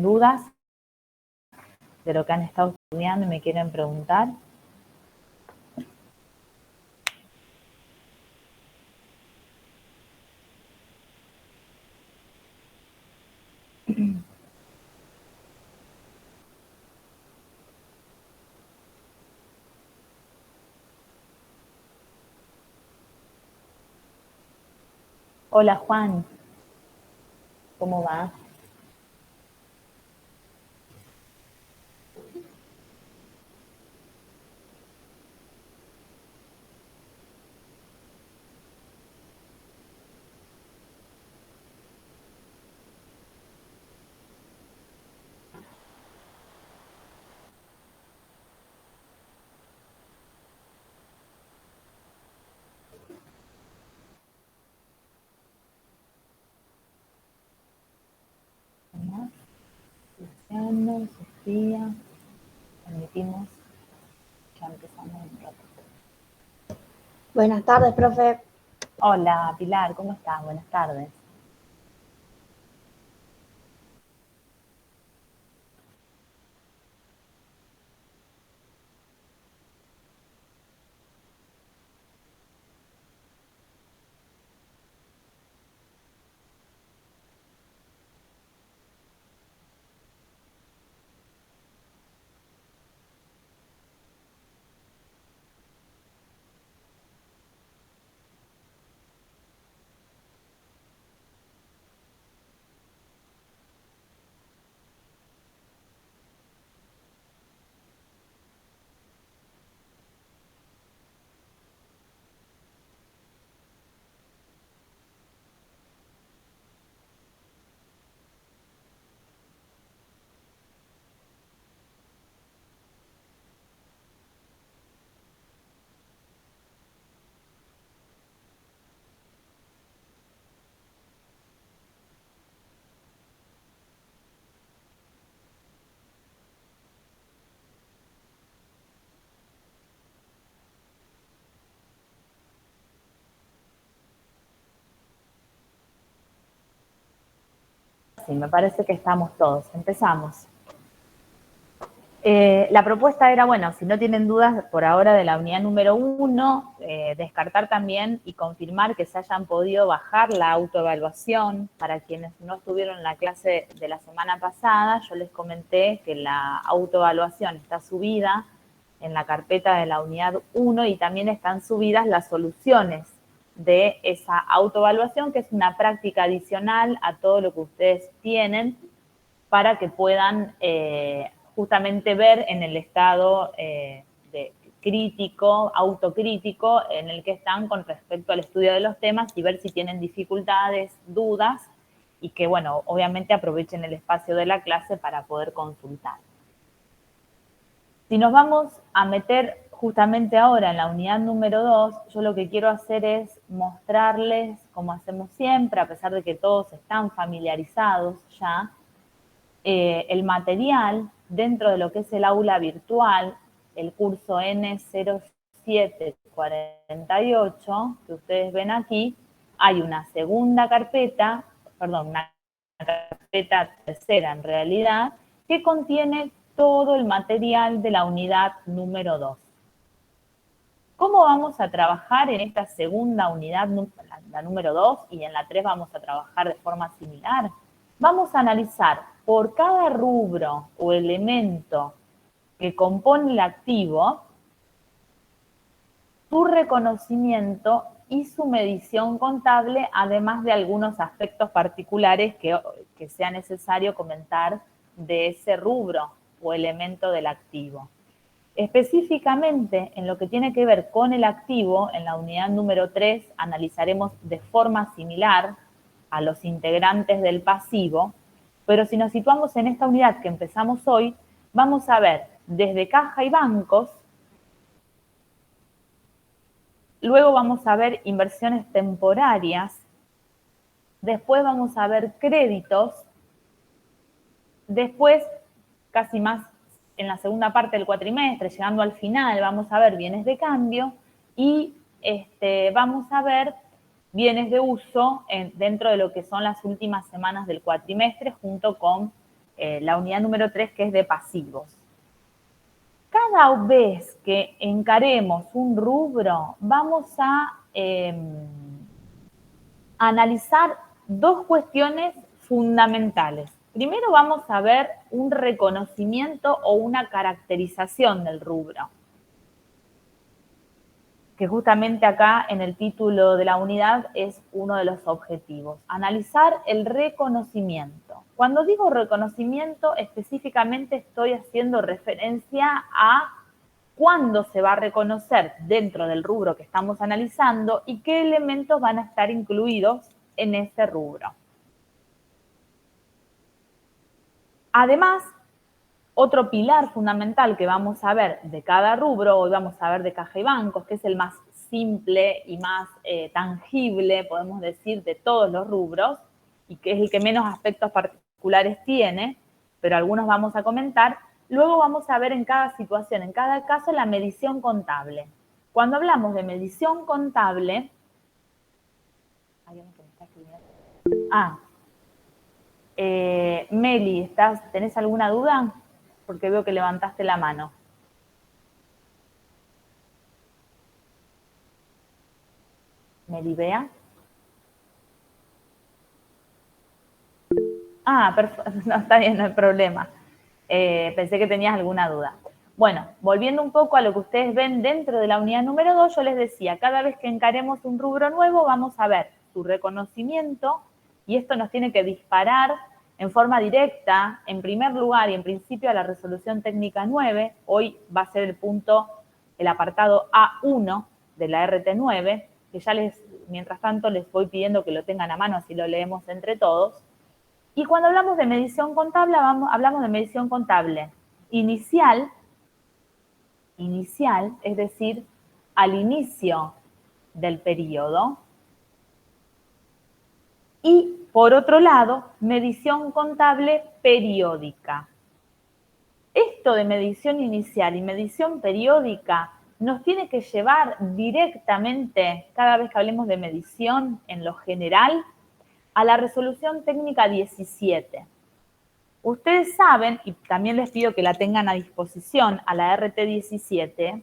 tienen dudas de lo que han estado estudiando y me quieren preguntar. Hola Juan, ¿cómo va? Luciano, Sofía, permitimos, ya empezamos un ratito. Buenas tardes, profe. Hola Pilar, ¿cómo estás? Buenas tardes. Sí, me parece que estamos todos. Empezamos. La propuesta era, bueno, si no tienen dudas por ahora de la unidad número 1, descartar también y confirmar que se hayan podido bajar la autoevaluación. Para quienes no estuvieron en la clase de la semana pasada, yo les comenté que la autoevaluación está subida en la carpeta de la unidad 1 y también están subidas las soluciones de esa autoevaluación, que es una práctica adicional a todo lo que ustedes tienen para que puedan justamente ver en el estado de crítico, autocrítico, en el que están con respecto al estudio de los temas y ver si tienen dificultades, dudas, y que, bueno, obviamente aprovechen el espacio de la clase para poder consultar. Si nos vamos a meter justamente ahora en la unidad número 2, yo lo que quiero hacer es mostrarles, como hacemos siempre, a pesar de que todos están familiarizados ya, el material dentro de lo que es el aula virtual, el curso N0748, que ustedes ven aquí, hay una segunda carpeta, perdón, una carpeta tercera en realidad, que contiene todo el material de la unidad número 2. ¿Cómo vamos a trabajar en esta segunda unidad, la número 2, y en la 3 vamos a trabajar de forma similar? Vamos a analizar por cada rubro o elemento que compone el activo, su reconocimiento y su medición contable, además de algunos aspectos particulares que sea necesario comentar de ese rubro o elemento del activo. Específicamente, en lo que tiene que ver con el activo, en la unidad número 3 analizaremos de forma similar a los integrantes del pasivo, pero si nos situamos en esta unidad que empezamos hoy, vamos a ver desde caja y bancos, luego vamos a ver inversiones temporarias, después vamos a ver créditos, después, casi más en la segunda parte del cuatrimestre, llegando al final, vamos a ver bienes de cambio y vamos a ver bienes de uso dentro de lo que son las últimas semanas del cuatrimestre, junto con la unidad número 3, que es de pasivos. Cada vez que encaremos un rubro, vamos a analizar dos cuestiones fundamentales. Primero vamos a ver un reconocimiento o una caracterización del rubro, que justamente acá en el título de la unidad es uno de los objetivos. Analizar el reconocimiento. Cuando digo reconocimiento, específicamente estoy haciendo referencia a cuándo se va a reconocer dentro del rubro que estamos analizando y qué elementos van a estar incluidos en ese rubro. Además, otro pilar fundamental que vamos a ver de cada rubro, hoy vamos a ver de caja y bancos, que es el más simple y más tangible, podemos decir, de todos los rubros, y que es el que menos aspectos particulares tiene, pero algunos vamos a comentar. Luego vamos a ver en cada situación, en cada caso, la medición contable. Cuando hablamos de medición contable, Meli, ¿tenés alguna duda? Porque veo que levantaste la mano. Melibea. Perfecto. No, está bien, no hay problema. Pensé que tenías alguna duda. Bueno, volviendo un poco a lo que ustedes ven dentro de la unidad número 2, yo les decía, cada vez que encaremos un rubro nuevo, vamos a ver su reconocimiento, y esto nos tiene que disparar en forma directa, en primer lugar y en principio, a la resolución técnica 9. Hoy va a ser el apartado A1 de la RT9, que ya mientras tanto les voy pidiendo que lo tengan a mano, así lo leemos entre todos. Y cuando hablamos de medición contable, hablamos de medición contable inicial, es decir, al inicio del periodo. Y, por otro lado, medición contable periódica. Esto de medición inicial y medición periódica nos tiene que llevar directamente, cada vez que hablemos de medición en lo general, a la resolución técnica 17. Ustedes saben, y también les pido que la tengan a disposición, a la RT17,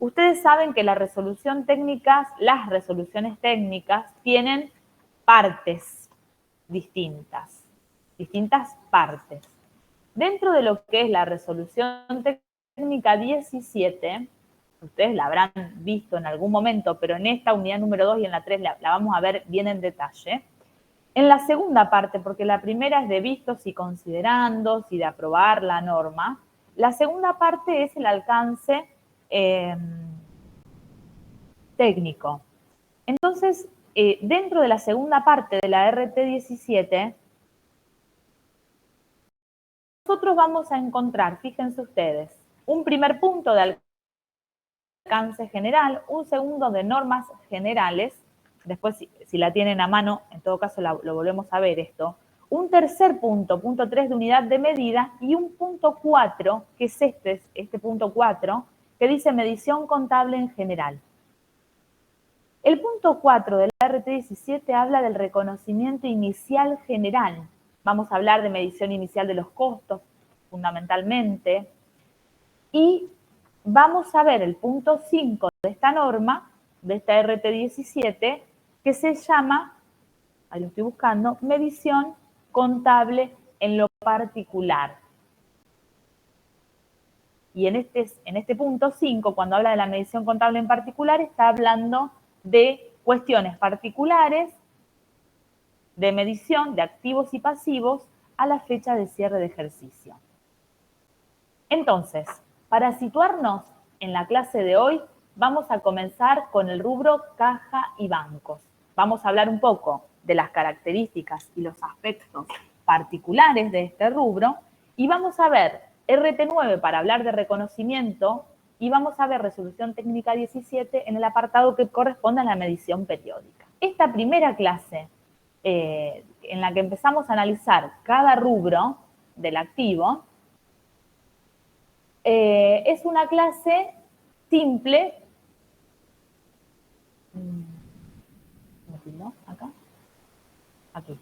ustedes saben que las resoluciones técnicas tienen partes distintas partes. Dentro de lo que es la resolución técnica 17, ustedes la habrán visto en algún momento, pero en esta unidad número 2 y en la 3 la vamos a ver bien en detalle. En la segunda parte, porque la primera es de vistos y considerandos y de aprobar la norma, la segunda parte es el alcance técnico. Entonces, dentro de la segunda parte de la RT17, nosotros vamos a encontrar, fíjense ustedes, un primer punto de alcance general, un segundo de normas generales, después si la tienen a mano, en todo caso lo volvemos a ver esto, un tercer punto 3 de unidad de medida, y un punto 4, que es este punto 4, que dice medición contable en general. El punto 4 de la RT17 habla del reconocimiento inicial general. Vamos a hablar de medición inicial de los costos, fundamentalmente, y vamos a ver el punto 5 de esta norma, de esta RT17, que se llama, ahí lo estoy buscando, medición contable en lo particular. Y en este punto 5, cuando habla de la medición contable en particular, está hablando de cuestiones particulares de medición de activos y pasivos a la fecha de cierre de ejercicio. Entonces, para situarnos en la clase de hoy, vamos a comenzar con el rubro caja y bancos. Vamos a hablar un poco de las características y los aspectos particulares de este rubro, y vamos a ver RT9 para hablar de reconocimiento, y vamos a ver resolución técnica 17 en el apartado que corresponde a la medición periódica. Esta primera clase, en la que empezamos a analizar cada rubro del activo, es una clase simple. ¿No? Acá. Aquí.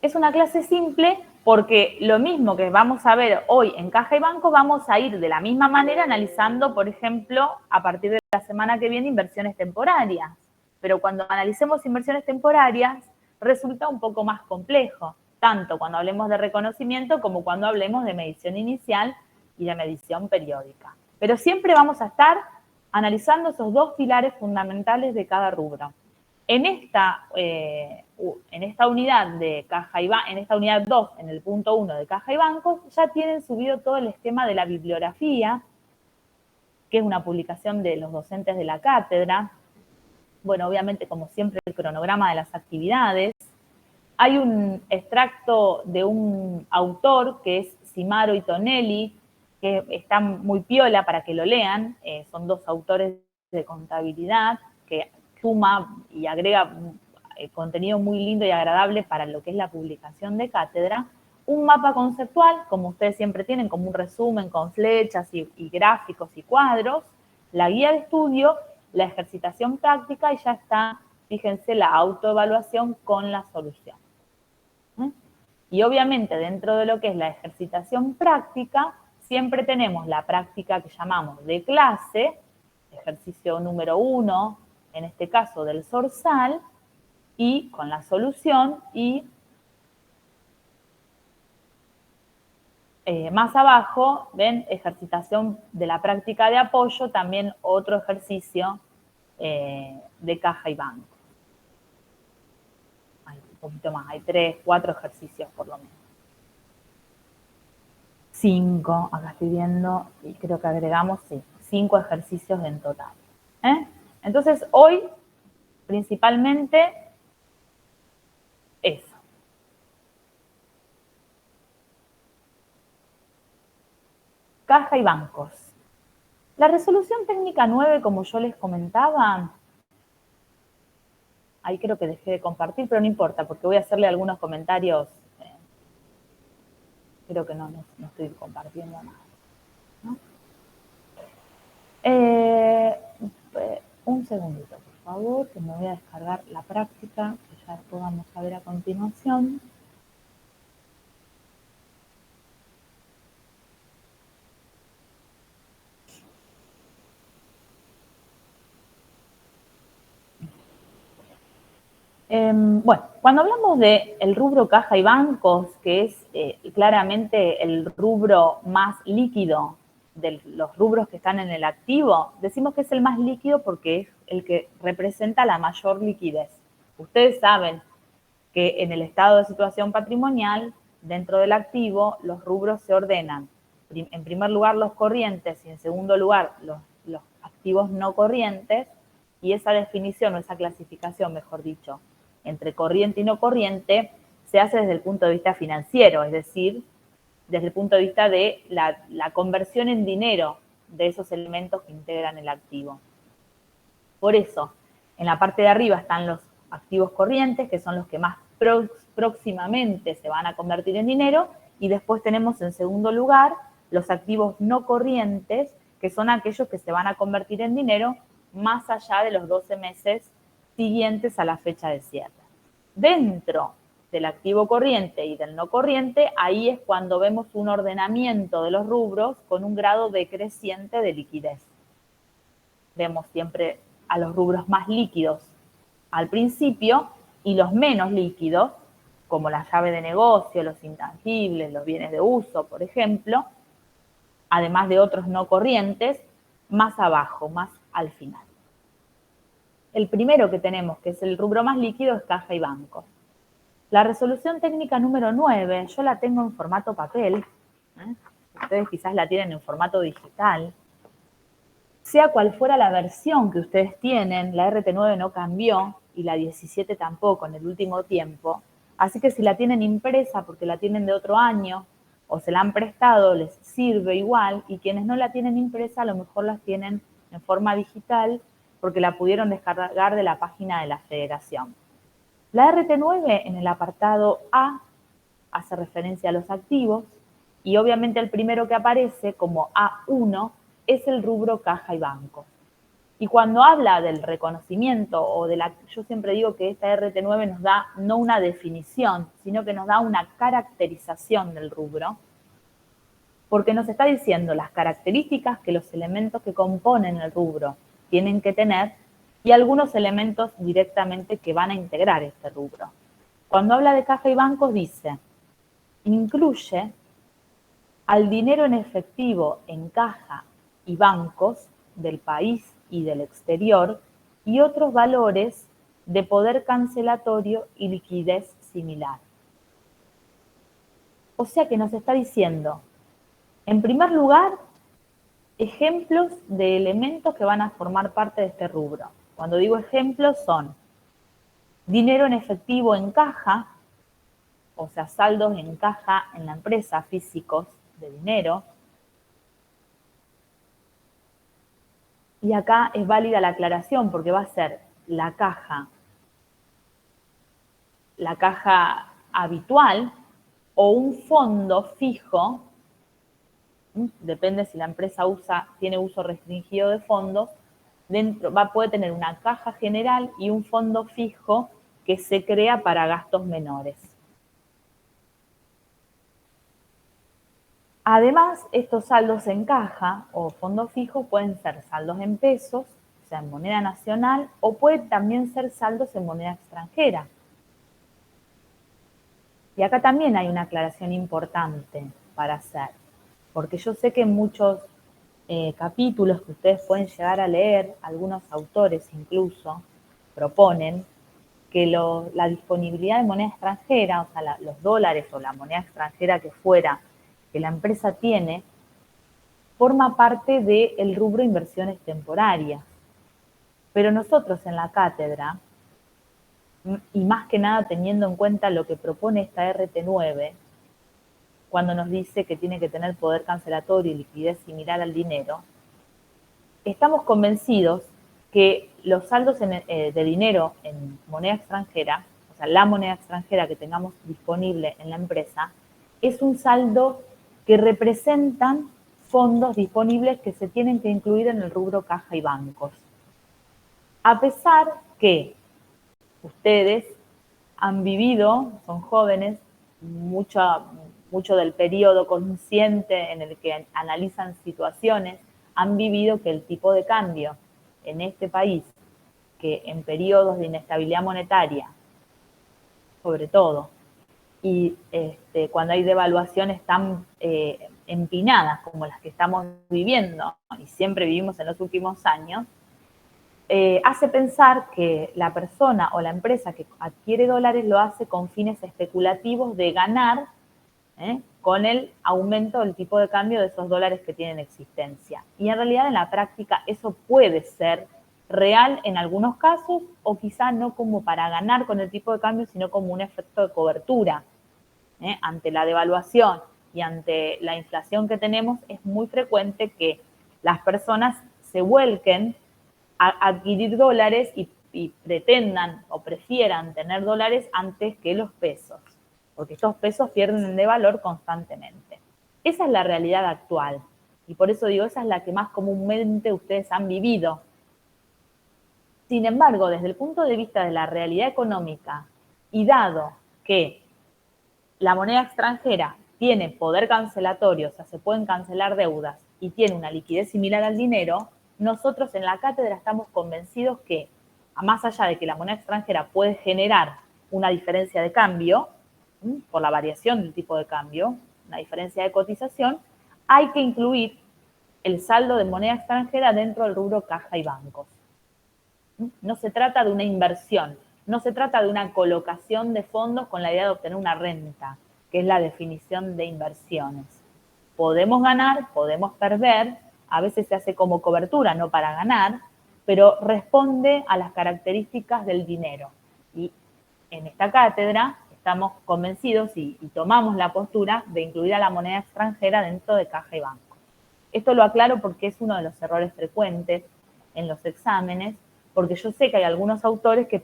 Es una clase simple Porque lo mismo que vamos a ver hoy en caja y banco, vamos a ir de la misma manera analizando, por ejemplo, a partir de la semana que viene, inversiones temporarias. Pero cuando analicemos inversiones temporarias, resulta un poco más complejo, tanto cuando hablemos de reconocimiento como cuando hablemos de medición inicial y de medición periódica. Pero siempre vamos a estar analizando esos dos pilares fundamentales de cada rubro. En esta unidad de caja y en esta unidad 2, en el punto 1 de caja y bancos, ya tienen subido todo el esquema de la bibliografía, que es una publicación de los docentes de la cátedra. Bueno, obviamente, como siempre, el cronograma de las actividades. Hay un extracto de un autor que es Simaro y Tonelli, que está muy piola para que lo lean. Son dos autores de contabilidad que suma y agrega contenido muy lindo y agradable para lo que es la publicación de cátedra. Un mapa conceptual, como ustedes siempre tienen, como un resumen con flechas y gráficos y cuadros, la guía de estudio, la ejercitación práctica y ya está, fíjense, la autoevaluación con la solución. Y obviamente dentro de lo que es la ejercitación práctica, siempre tenemos la práctica que llamamos de clase, ejercicio número 1, en este caso del Zorzal, y con la solución, y más abajo, ven, ejercitación de la práctica de apoyo, también otro ejercicio de caja y banco. Hay un poquito más, hay 3, 4 ejercicios por lo menos. 5, acá estoy viendo, y creo que agregamos, sí, 5 ejercicios en total. Entonces, hoy, principalmente, eso. Caja y bancos. La resolución técnica 9, como yo les comentaba, ahí creo que dejé de compartir, pero no importa, porque voy a hacerle algunos comentarios. Creo que no estoy compartiendo nada, ¿no? Un segundito, por favor, que me voy a descargar la práctica, que ya después vamos a ver a continuación. Bueno, cuando hablamos del rubro caja y bancos, que es claramente el rubro más líquido de los rubros que están en el activo, decimos que es el más líquido porque es el que representa la mayor liquidez. Ustedes saben que en el estado de situación patrimonial, dentro del activo, los rubros se ordenan. En primer lugar, los corrientes y en segundo lugar, los activos no corrientes, y esa definición o esa clasificación, mejor dicho, entre corriente y no corriente, se hace desde el punto de vista financiero, es decir, desde el punto de vista de la conversión en dinero de esos elementos que integran el activo. Por eso, en la parte de arriba están los activos corrientes, que son los que más próximamente se van a convertir en dinero, y después tenemos en segundo lugar los activos no corrientes, que son aquellos que se van a convertir en dinero más allá de los 12 meses siguientes a la fecha de cierre. Dentro del activo corriente y del no corriente, ahí es cuando vemos un ordenamiento de los rubros con un grado decreciente de liquidez. Vemos siempre a los rubros más líquidos al principio y los menos líquidos, como la llave de negocio, los intangibles, los bienes de uso, por ejemplo, además de otros no corrientes, más abajo, más al final. El primero que tenemos, que es el rubro más líquido, es caja y bancos. La resolución técnica número 9, yo la tengo en formato papel, ustedes quizás la tienen en formato digital. Sea cual fuera la versión que ustedes tienen, la RT9 no cambió y la 17 tampoco en el último tiempo. Así que si la tienen impresa porque la tienen de otro año o se la han prestado, les sirve igual. Y quienes no la tienen impresa, a lo mejor las tienen en forma digital porque la pudieron descargar de la página de la Federación. La RT9 en el apartado A hace referencia a los activos y obviamente el primero que aparece como A1 es el rubro caja y bancos. Y cuando habla del reconocimiento o yo siempre digo que esta RT9 nos da no una definición, sino que nos da una caracterización del rubro, porque nos está diciendo las características que los elementos que componen el rubro tienen que tener y algunos elementos directamente que van a integrar este rubro. Cuando habla de caja y bancos dice, incluye al dinero en efectivo en caja y bancos del país y del exterior y otros valores de poder cancelatorio y liquidez similar. O sea que nos está diciendo, en primer lugar, ejemplos de elementos que van a formar parte de este rubro. Cuando digo ejemplos son dinero en efectivo en caja, o sea, saldos en caja en la empresa, físicos de dinero. Y acá es válida la aclaración porque va a ser la caja habitual o un fondo fijo, depende si la empresa tiene uso restringido de fondos, puede tener una caja general y un fondo fijo que se crea para gastos menores. Además, estos saldos en caja o fondo fijo pueden ser saldos en pesos, o sea, en moneda nacional, o pueden también ser saldos en moneda extranjera. Y acá también hay una aclaración importante para hacer, porque yo sé que en muchos capítulos que ustedes pueden llegar a leer, algunos autores incluso proponen que la disponibilidad de moneda extranjera, o sea, los dólares o la moneda extranjera que fuera, que la empresa tiene, forma parte del rubro inversiones temporarias. Pero nosotros en la cátedra, y más que nada teniendo en cuenta lo que propone esta RT9, cuando nos dice que tiene que tener poder cancelatorio y liquidez similar al dinero, estamos convencidos que los saldos de dinero en moneda extranjera, o sea, la moneda extranjera que tengamos disponible en la empresa, es un saldo que representan fondos disponibles que se tienen que incluir en el rubro caja y bancos. A pesar que ustedes han vivido, son jóvenes, mucho del periodo consciente en el que analizan situaciones, han vivido que el tipo de cambio en este país, que en periodos de inestabilidad monetaria, sobre todo, y cuando hay devaluaciones tan empinadas como las que estamos viviendo, y siempre vivimos en los últimos años, hace pensar que la persona o la empresa que adquiere dólares lo hace con fines especulativos de ganar con el aumento del tipo de cambio de esos dólares que tienen existencia. Y en realidad en la práctica eso puede ser real en algunos casos o quizá no como para ganar con el tipo de cambio, sino como un efecto de cobertura. Ante la devaluación y ante la inflación que tenemos, es muy frecuente que las personas se vuelquen a adquirir dólares y pretendan o prefieran tener dólares antes que los pesos, porque estos pesos pierden de valor constantemente. Esa es la realidad actual y por eso digo, esa es la que más comúnmente ustedes han vivido. Sin embargo, desde el punto de vista de la realidad económica y dado que la moneda extranjera tiene poder cancelatorio, o sea, se pueden cancelar deudas y tiene una liquidez similar al dinero, nosotros en la cátedra estamos convencidos que, más allá de que la moneda extranjera puede generar una diferencia de cambio, por la variación del tipo de cambio, una diferencia de cotización, hay que incluir el saldo de moneda extranjera dentro del rubro caja y bancos. No se trata de una inversión, no se trata de una colocación de fondos con la idea de obtener una renta, que es la definición de inversiones. Podemos ganar, podemos perder, a veces se hace como cobertura, no para ganar, pero responde a las características del dinero. Y en esta cátedra estamos convencidos y tomamos la postura de incluir a la moneda extranjera dentro de caja y banco. Esto lo aclaro porque es uno de los errores frecuentes en los exámenes, porque yo sé que hay algunos autores que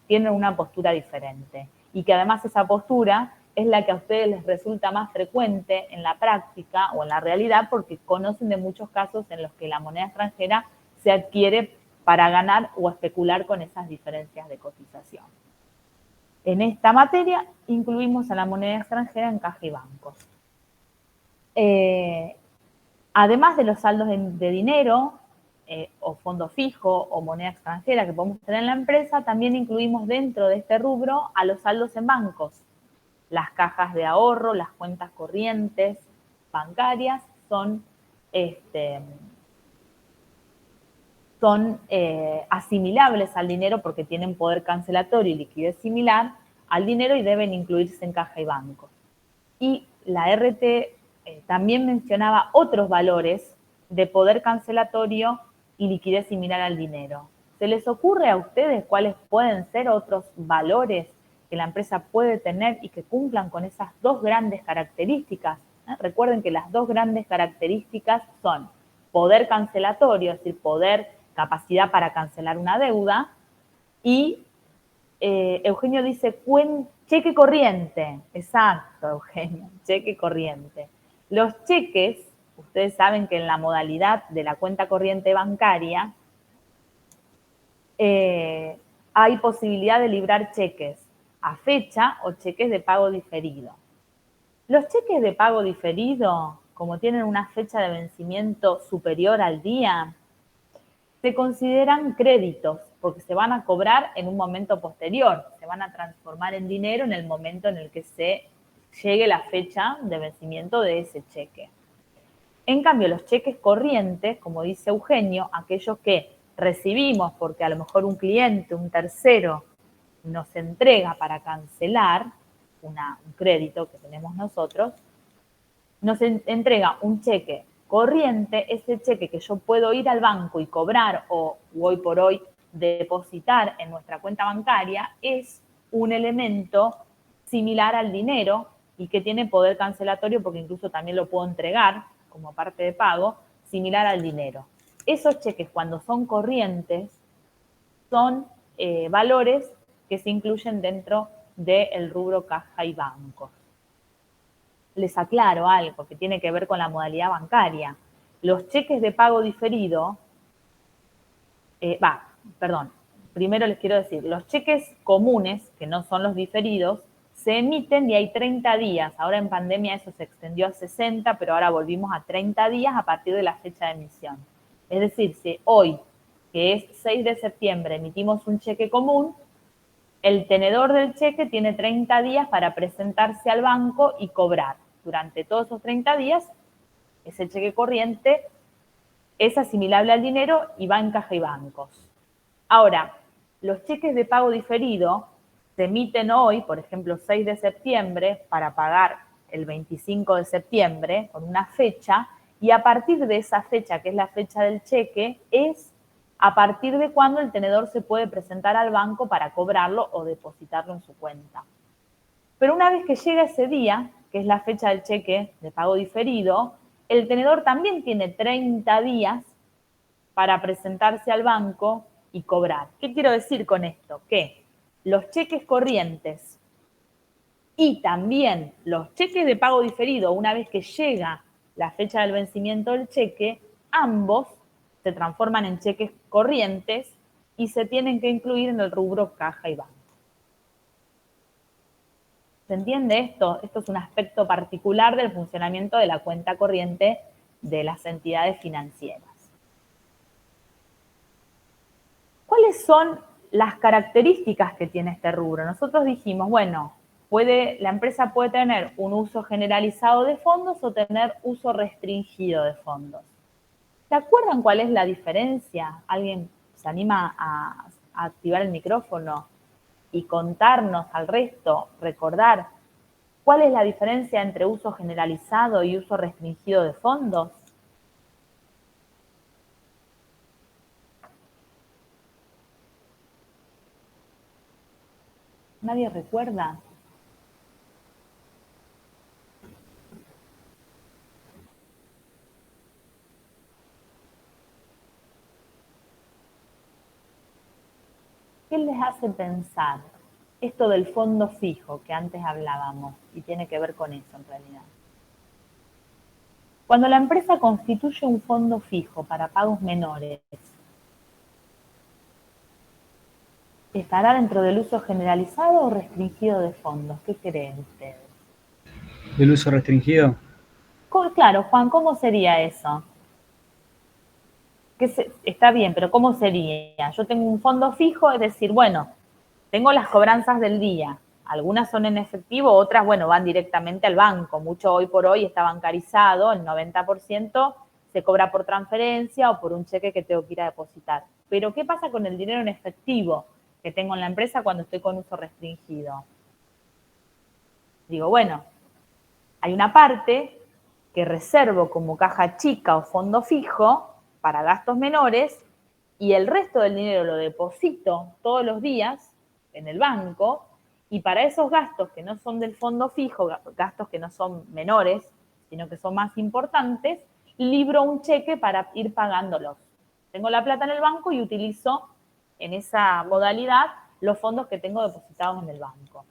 tienen una postura diferente y que además esa postura es la que a ustedes les resulta más frecuente en la práctica o en la realidad porque conocen de muchos casos en los que la moneda extranjera se adquiere para ganar o especular con esas diferencias de cotización. En esta materia incluimos a la moneda extranjera en caja y bancos. Además de los saldos de dinero, o fondo fijo o moneda extranjera que podemos tener en la empresa, también incluimos dentro de este rubro a los saldos en bancos. Las cajas de ahorro, las cuentas corrientes bancarias son asimilables al dinero porque tienen poder cancelatorio y liquidez similar al dinero y deben incluirse en caja y banco. Y la RT también mencionaba otros valores de poder cancelatorio y liquidez similar al dinero. ¿Se les ocurre a ustedes cuáles pueden ser otros valores que la empresa puede tener y que cumplan con esas dos grandes características? Recuerden que las dos grandes características son poder cancelatorio, es decir, capacidad para cancelar una deuda, y Eugenio dice cheque corriente. Exacto, Eugenio, cheque corriente. Los cheques, ustedes saben que en la modalidad de la cuenta corriente bancaria hay posibilidad de librar cheques a fecha o cheques de pago diferido. Los cheques de pago diferido, como tienen una fecha de vencimiento superior al día, se consideran créditos porque se van a cobrar en un momento posterior, se van a transformar en dinero en el momento en el que se llegue la fecha de vencimiento de ese cheque. En cambio, los cheques corrientes, como dice Eugenio, aquellos que recibimos porque a lo mejor un cliente, un tercero, nos entrega para cancelar un crédito que tenemos nosotros, nos entrega un cheque corriente, ese cheque que yo puedo ir al banco y cobrar o hoy por hoy depositar en nuestra cuenta bancaria, es un elemento similar al dinero y que tiene poder cancelatorio porque incluso también lo puedo entregar como parte de pago, similar al dinero. Esos cheques cuando son corrientes son valores que se incluyen dentro del rubro caja y bancos. Les aclaro algo que tiene que ver con la modalidad bancaria. Los cheques de pago diferido, primero les quiero decir, los cheques comunes, que no son los diferidos, se emiten y hay 30 días. Ahora en pandemia eso se extendió a 60, pero ahora volvimos a 30 días a partir de la fecha de emisión. Es decir, si hoy, que es 6 de septiembre, emitimos un cheque común, el tenedor del cheque tiene 30 días para presentarse al banco y cobrar. Durante todos esos 30 días, ese cheque corriente es asimilable al dinero y va en caja y bancos. Ahora, los cheques de pago diferido se emiten hoy, por ejemplo, 6 de septiembre, para pagar el 25 de septiembre, con una fecha, y a partir de esa fecha, que es la fecha del cheque, es a partir de cuando el tenedor se puede presentar al banco para cobrarlo o depositarlo en su cuenta. Pero una vez que llega ese día, que es la fecha del cheque de pago diferido, el tenedor también tiene 30 días para presentarse al banco y cobrar. ¿Qué quiero decir con esto? Que los cheques corrientes y también los cheques de pago diferido, una vez que llega la fecha del vencimiento del cheque, ambos se transforman en cheques corrientes y se tienen que incluir en el rubro caja y banco. ¿Se entiende esto? Esto es un aspecto particular del funcionamiento de la cuenta corriente de las entidades financieras. ¿Cuáles son las características que tiene este rubro? Nosotros dijimos, bueno, la empresa puede tener un uso generalizado de fondos o tener uso restringido de fondos. ¿Se acuerdan cuál es la diferencia? ¿Alguien se anima a activar el micrófono y contarnos al resto, recordar cuál es la diferencia entre uso generalizado y uso restringido de fondos? ¿Nadie recuerda? ¿Qué les hace pensar esto del fondo fijo que antes hablábamos y tiene que ver con eso en realidad? Cuando la empresa constituye un fondo fijo para pagos menores, ¿Estará dentro del uso generalizado o restringido de fondos? ¿Qué creen ustedes? ¿Del uso restringido? Claro, Juan, ¿cómo sería eso? Está bien, pero ¿cómo sería? Yo tengo un fondo fijo, es decir, bueno, tengo las cobranzas del día. Algunas son en efectivo, otras, bueno, van directamente al banco. Mucho hoy por hoy está bancarizado, el 90% se cobra por transferencia o por un cheque que tengo que ir a depositar. Pero ¿qué pasa con el dinero en efectivo que tengo en la empresa cuando estoy con uso restringido? Digo, bueno, hay una parte que reservo como caja chica o fondo fijo para gastos menores y el resto del dinero lo deposito todos los días en el banco y para esos gastos que no son del fondo fijo, gastos que no son menores, sino que son más importantes, libro un cheque para ir pagándolos. Tengo la plata en el banco y utilizo en esa modalidad los fondos que tengo depositados en el banco.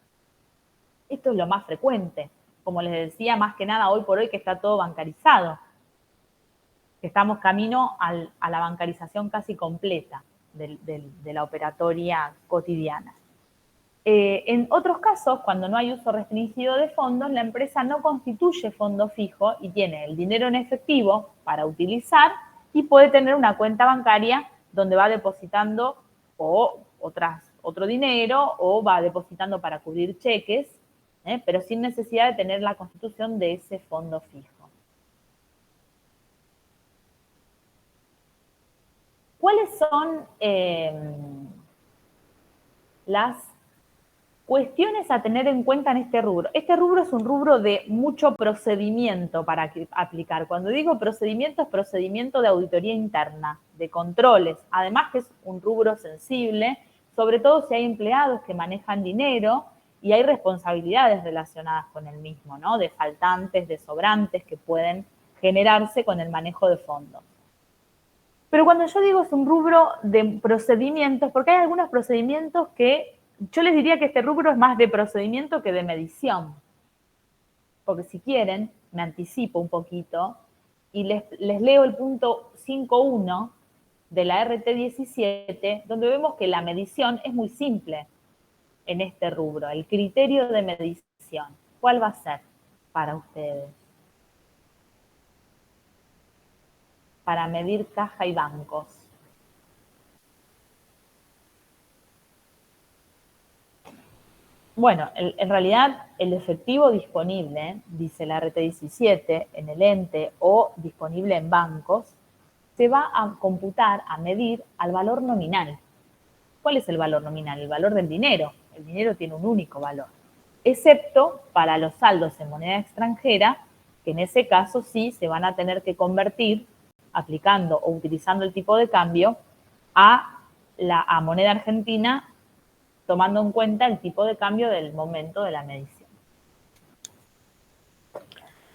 Esto es lo más frecuente. Como les decía, más que nada hoy por hoy que está todo bancarizado, que estamos camino a la bancarización casi completa de la operatoria cotidiana. En otros casos, cuando no hay uso restringido de fondos, la empresa no constituye fondo fijo y tiene el dinero en efectivo para utilizar y puede tener una cuenta bancaria donde va depositando otro dinero o va depositando para cubrir cheques, pero sin necesidad de tener la constitución de ese fondo fijo. ¿Cuáles son las cuestiones a tener en cuenta en este rubro? Este rubro es un rubro de mucho procedimiento para aplicar. Cuando digo procedimiento, es procedimiento de auditoría interna, de controles. Además que es un rubro sensible, sobre todo si hay empleados que manejan dinero y hay responsabilidades relacionadas con el mismo, ¿no? De faltantes, de sobrantes que pueden generarse con el manejo de fondos. Pero cuando yo digo es un rubro de procedimientos, porque hay algunos procedimientos que yo les diría que este rubro es más de procedimiento que de medición. Porque si quieren, me anticipo un poquito y les leo el punto 5.1 de la RT17, donde vemos que la medición es muy simple en este rubro. El criterio de medición, ¿cuál va a ser para ustedes? Para medir caja y bancos. Bueno, en realidad el efectivo disponible, dice la RT17, en el ente o disponible en bancos, se va a computar, a medir al valor nominal. ¿Cuál es el valor nominal? El valor del dinero. El dinero tiene un único valor, excepto para los saldos en moneda extranjera, que en ese caso sí se van a tener que convertir aplicando o utilizando el tipo de cambio a moneda argentina, tomando en cuenta el tipo de cambio del momento de la medición.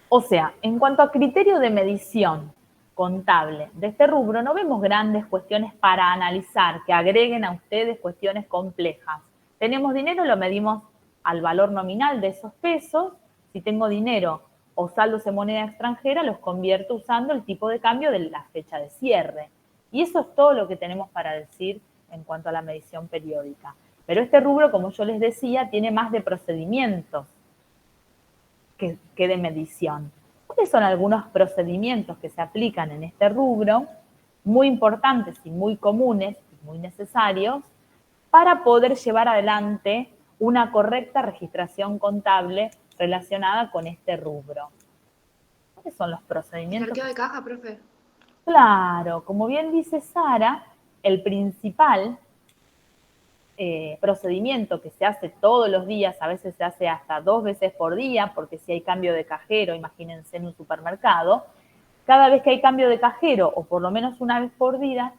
O sea, en cuanto a criterio de medición contable de este rubro, no vemos grandes cuestiones para analizar, que agreguen a ustedes cuestiones complejas. Tenemos dinero, lo medimos al valor nominal de esos pesos. Si tengo dinero o saldos en moneda extranjera, los convierto usando el tipo de cambio de la fecha de cierre. Y eso es todo lo que tenemos para decir en cuanto a la medición periódica. Pero este rubro, como yo les decía, tiene más de procedimientos que de medición. ¿Cuáles son algunos procedimientos que se aplican en este rubro, muy importantes y muy comunes y muy necesarios, para poder llevar adelante una correcta registración contable relacionada con este rubro? ¿Cuáles son los procedimientos? El arqueo de caja, profe. Claro, como bien dice Sara, el principal procedimiento que se hace todos los días, a veces se hace hasta 2 veces por día, porque si hay cambio de cajero, imagínense en un supermercado, cada vez que hay cambio de cajero, o por lo menos una vez por día,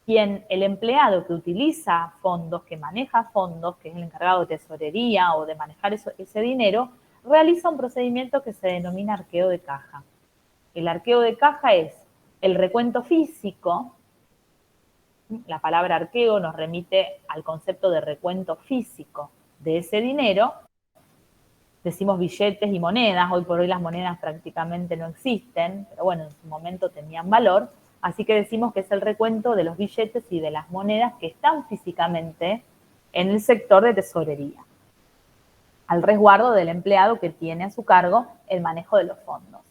el empleado que utiliza fondos, que maneja fondos, que es el encargado de tesorería o de manejar ese dinero, realiza un procedimiento que se denomina arqueo de caja. El arqueo de caja es el recuento físico. La palabra arqueo nos remite al concepto de recuento físico de ese dinero. Decimos billetes y monedas, hoy por hoy las monedas prácticamente no existen, pero bueno, en su momento tenían valor. Así que decimos que es el recuento de los billetes y de las monedas que están físicamente en el sector de tesorería, al resguardo del empleado que tiene a su cargo el manejo de los fondos.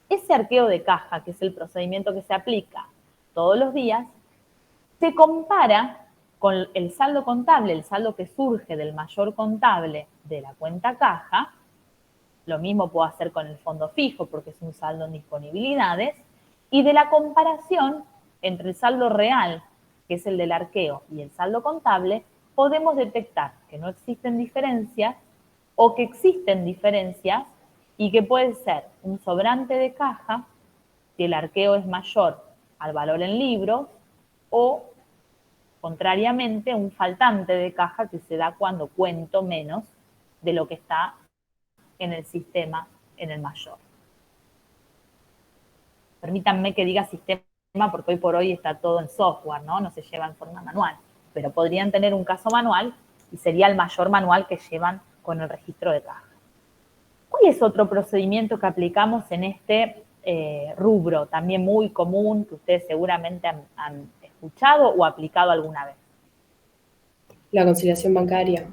Ese arqueo de caja, que es el procedimiento que se aplica todos los días, se compara con el saldo contable, el saldo que surge del mayor contable de la cuenta caja. Lo mismo puedo hacer con el fondo fijo porque es un saldo en disponibilidades, y de la comparación entre el saldo real, que es el del arqueo, y el saldo contable, podemos detectar que no existen diferencias o que existen diferencias y que puede ser un sobrante de caja si el arqueo es mayor al valor en libros, o contrariamente un faltante de caja que se da cuando cuento menos de lo que está en el sistema en el mayor. Permítanme que diga sistema porque hoy por hoy está todo en software, ¿no? No se lleva en forma manual, pero podrían tener un caso manual y sería el mayor manual que llevan con el registro de caja. ¿Cuál es otro procedimiento que aplicamos en este rubro, también muy común, que ustedes seguramente han escuchado o aplicado alguna vez? La conciliación bancaria.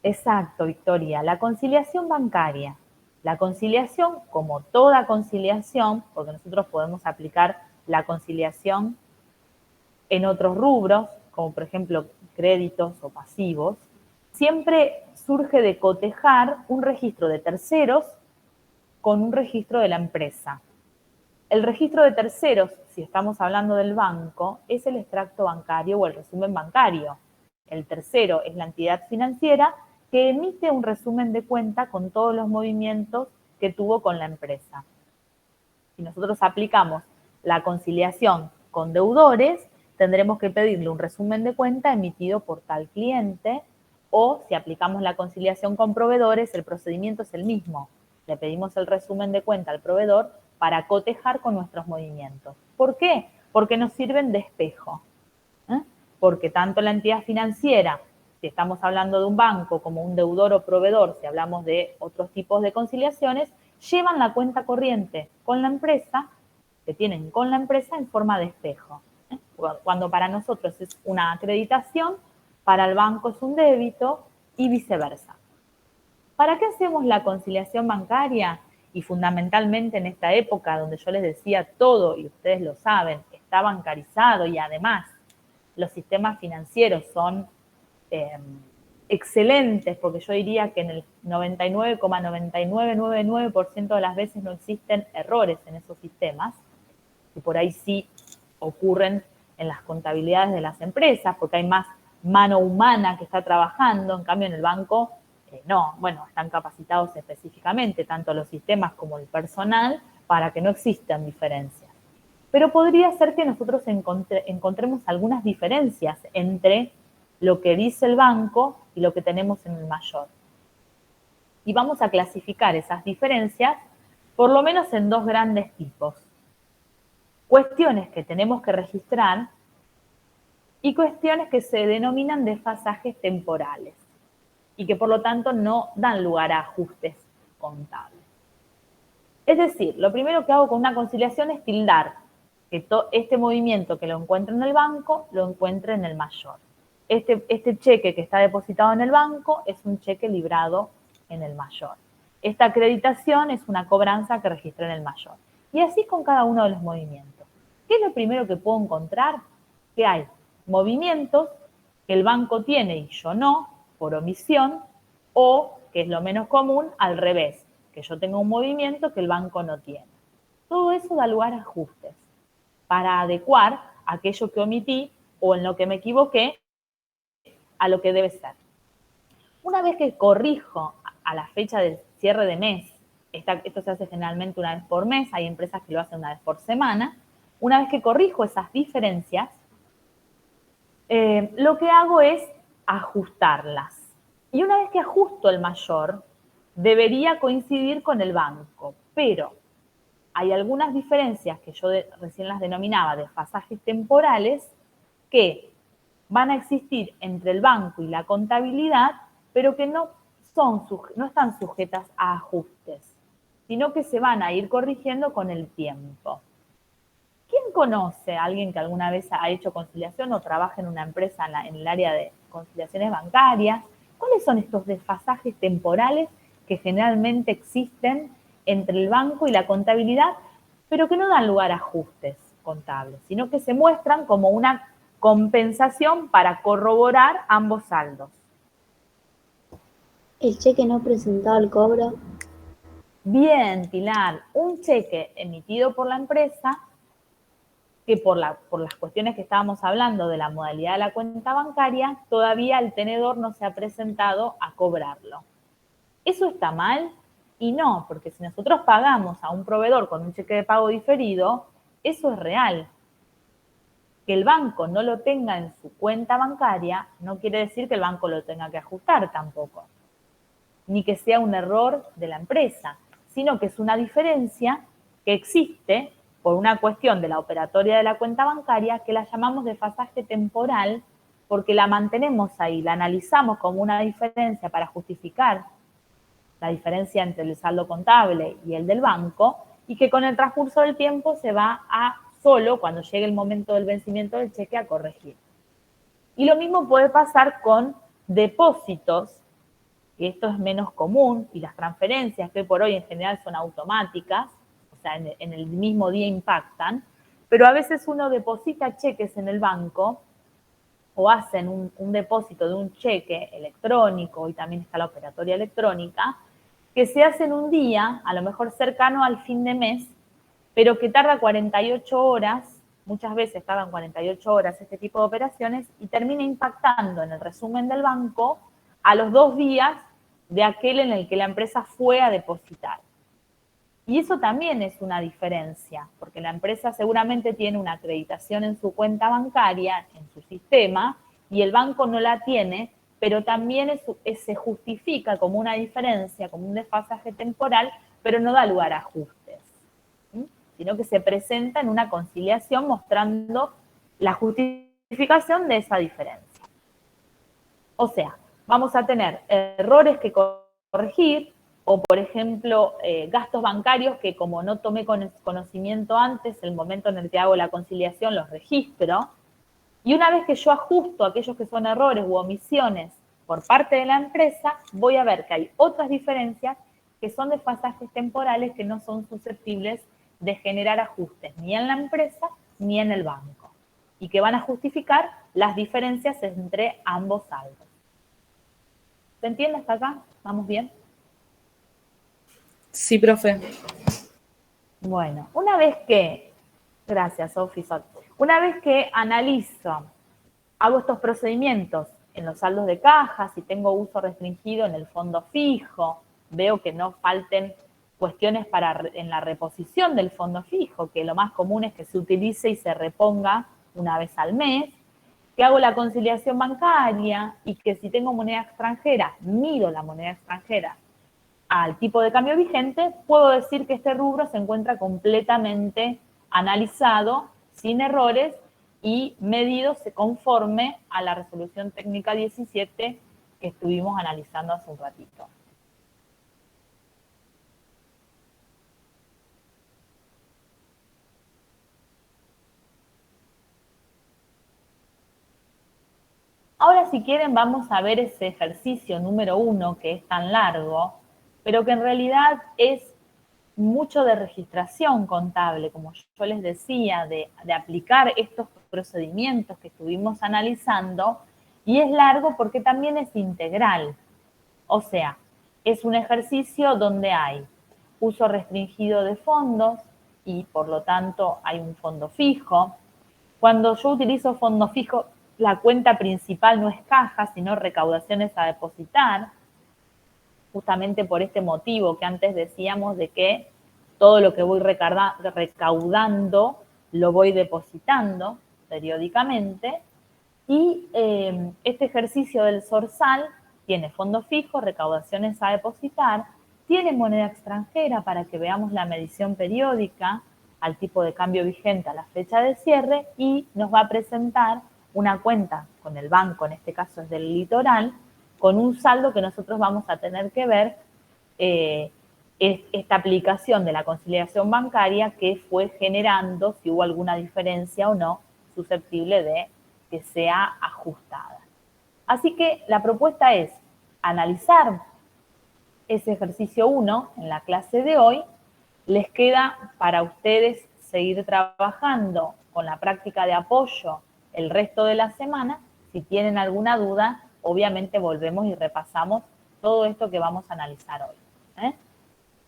Exacto, Victoria, la conciliación bancaria. La conciliación, como toda conciliación, porque nosotros podemos aplicar la conciliación en otros rubros, como por ejemplo créditos o pasivos, siempre surge de cotejar un registro de terceros con un registro de la empresa. El registro de terceros, si estamos hablando del banco, es el extracto bancario o el resumen bancario. El tercero es la entidad financiera que emite un resumen de cuenta con todos los movimientos que tuvo con la empresa. Si nosotros aplicamos la conciliación con deudores, tendremos que pedirle un resumen de cuenta emitido por tal cliente, o si aplicamos la conciliación con proveedores, el procedimiento es el mismo. Le pedimos el resumen de cuenta al proveedor para cotejar con nuestros movimientos. ¿Por qué? Porque nos sirven de espejo. Porque tanto la entidad financiera, si estamos hablando de un banco, como un deudor o proveedor, si hablamos de otros tipos de conciliaciones, llevan la cuenta corriente con la empresa, que tienen con la empresa en forma de espejo. Cuando para nosotros es una acreditación, para el banco es un débito y viceversa. ¿Para qué hacemos la conciliación bancaria? Y fundamentalmente en esta época donde yo les decía todo, y ustedes lo saben, está bancarizado y además los sistemas financieros son excelentes, porque yo diría que en el 99,9999% de las veces no existen errores en esos sistemas, y por ahí sí ocurren en las contabilidades de las empresas, porque hay más mano humana que está trabajando, en cambio en el banco no, bueno, están capacitados específicamente, tanto los sistemas como el personal, para que no existan diferencias. Pero podría ser que nosotros encontremos algunas diferencias entre lo que dice el banco y lo que tenemos en el mayor. Y vamos a clasificar esas diferencias por lo menos en dos grandes tipos. Cuestiones que tenemos que registrar y cuestiones que se denominan desfasajes temporales y que por lo tanto no dan lugar a ajustes contables. Es decir, lo primero que hago con una conciliación es tildar que este movimiento que lo encuentro en el banco, lo encuentre en el mayor. Este cheque que está depositado en el banco es un cheque librado en el mayor. Esta acreditación es una cobranza que registré en el mayor. Y así con cada uno de los movimientos. ¿Qué es lo primero que puedo encontrar? Que hay movimientos que el banco tiene y yo no, por omisión, o, que es lo menos común, al revés, que yo tengo un movimiento que el banco no tiene. Todo eso da lugar a ajustes para adecuar aquello que omití o en lo que me equivoqué a lo que debe ser. Una vez que corrijo a la fecha del cierre de mes, esto se hace generalmente una vez por mes, hay empresas que lo hacen una vez por semana, una vez que corrijo esas diferencias, lo que hago es ajustarlas. Y una vez que ajusto el mayor, debería coincidir con el banco, pero hay algunas diferencias que yo recién las denominaba desfasajes temporales que van a existir entre el banco y la contabilidad, pero que no están sujetas a ajustes, sino que se van a ir corrigiendo con el tiempo. ¿Quién conoce a alguien que alguna vez ha hecho conciliación o trabaja en una empresa en el área de conciliaciones bancarias, ¿cuáles son estos desfasajes temporales que generalmente existen entre el banco y la contabilidad, pero que no dan lugar a ajustes contables, sino que se muestran como una compensación para corroborar ambos saldos? El cheque no presentado al cobro. Bien, Pilar, un cheque emitido por la empresa que por las cuestiones que estábamos hablando de la modalidad de la cuenta bancaria, todavía el tenedor no se ha presentado a cobrarlo. ¿Eso está mal? Y no, porque si nosotros pagamos a un proveedor con un cheque de pago diferido, eso es real. Que el banco no lo tenga en su cuenta bancaria no quiere decir que el banco lo tenga que ajustar tampoco, ni que sea un error de la empresa, sino que es una diferencia que existe por una cuestión de la operatoria de la cuenta bancaria que la llamamos desfasaje temporal, porque la mantenemos ahí, la analizamos como una diferencia para justificar la diferencia entre el saldo contable y el del banco, y que con el transcurso del tiempo se va a solo, cuando llegue el momento del vencimiento del cheque, a corregir. Y lo mismo puede pasar con depósitos, que esto es menos común, y las transferencias, que por hoy en general son automáticas, o sea, en el mismo día impactan, pero a veces uno deposita cheques en el banco o hacen un depósito de un cheque electrónico, y también está la operatoria electrónica, que se hace en un día, a lo mejor cercano al fin de mes, pero que tarda 48 horas, muchas veces tardan 48 horas este tipo de operaciones, y termina impactando en el resumen del banco a los 2 días de aquel en el que la empresa fue a depositar. Y eso también es una diferencia, porque la empresa seguramente tiene una acreditación en su cuenta bancaria, en su sistema, y el banco no la tiene, pero también se justifica como una diferencia, como un desfasaje temporal, pero no da lugar a ajustes, ¿sí? Sino que se presenta en una conciliación mostrando la justificación de esa diferencia. O sea, vamos a tener errores que corregir, o por ejemplo, gastos bancarios que como no tomé conocimiento antes, el momento en el que hago la conciliación los registro, y una vez que yo ajusto aquellos que son errores u omisiones por parte de la empresa, voy a ver que hay otras diferencias que son desfasajes temporales que no son susceptibles de generar ajustes ni en la empresa ni en el banco, y que van a justificar las diferencias entre ambos saldos. ¿Se entiende hasta acá? ¿Vamos bien? Sí, profe. Bueno, una vez que, gracias, Sofi, una vez que analizo, hago estos procedimientos en los saldos de caja, si tengo uso restringido en el fondo fijo, veo que no falten cuestiones en la reposición del fondo fijo, que lo más común es que se utilice y se reponga una vez al mes, que hago la conciliación bancaria y que si tengo moneda extranjera, mido la moneda extranjera al tipo de cambio vigente, puedo decir que este rubro se encuentra completamente analizado, sin errores y medido conforme a la resolución técnica 17 que estuvimos analizando hace un ratito. Ahora, si quieren, vamos a ver ese ejercicio número 1 que es tan largo, pero que en realidad es mucho de registración contable, como yo les decía, de aplicar estos procedimientos que estuvimos analizando, y es largo porque también es integral. O sea, es un ejercicio donde hay uso restringido de fondos y por lo tanto hay un fondo fijo. Cuando yo utilizo fondo fijo, la cuenta principal no es caja, sino recaudaciones a depositar, justamente por este motivo que antes decíamos de que todo lo que voy recaudando lo voy depositando periódicamente. Y este ejercicio del Sorsal tiene fondo fijo, recaudaciones a depositar, tiene moneda extranjera para que veamos la medición periódica al tipo de cambio vigente a la fecha de cierre, y nos va a presentar una cuenta con el banco, en este caso es del Litoral, con un saldo que nosotros vamos a tener que ver esta aplicación de la conciliación bancaria que fue generando si hubo alguna diferencia o no susceptible de que sea ajustada. Así que la propuesta es analizar ese ejercicio 1 en la clase de hoy. Les queda para ustedes seguir trabajando con la práctica de apoyo el resto de la semana. Si tienen alguna duda, obviamente volvemos y repasamos todo esto que vamos a analizar hoy.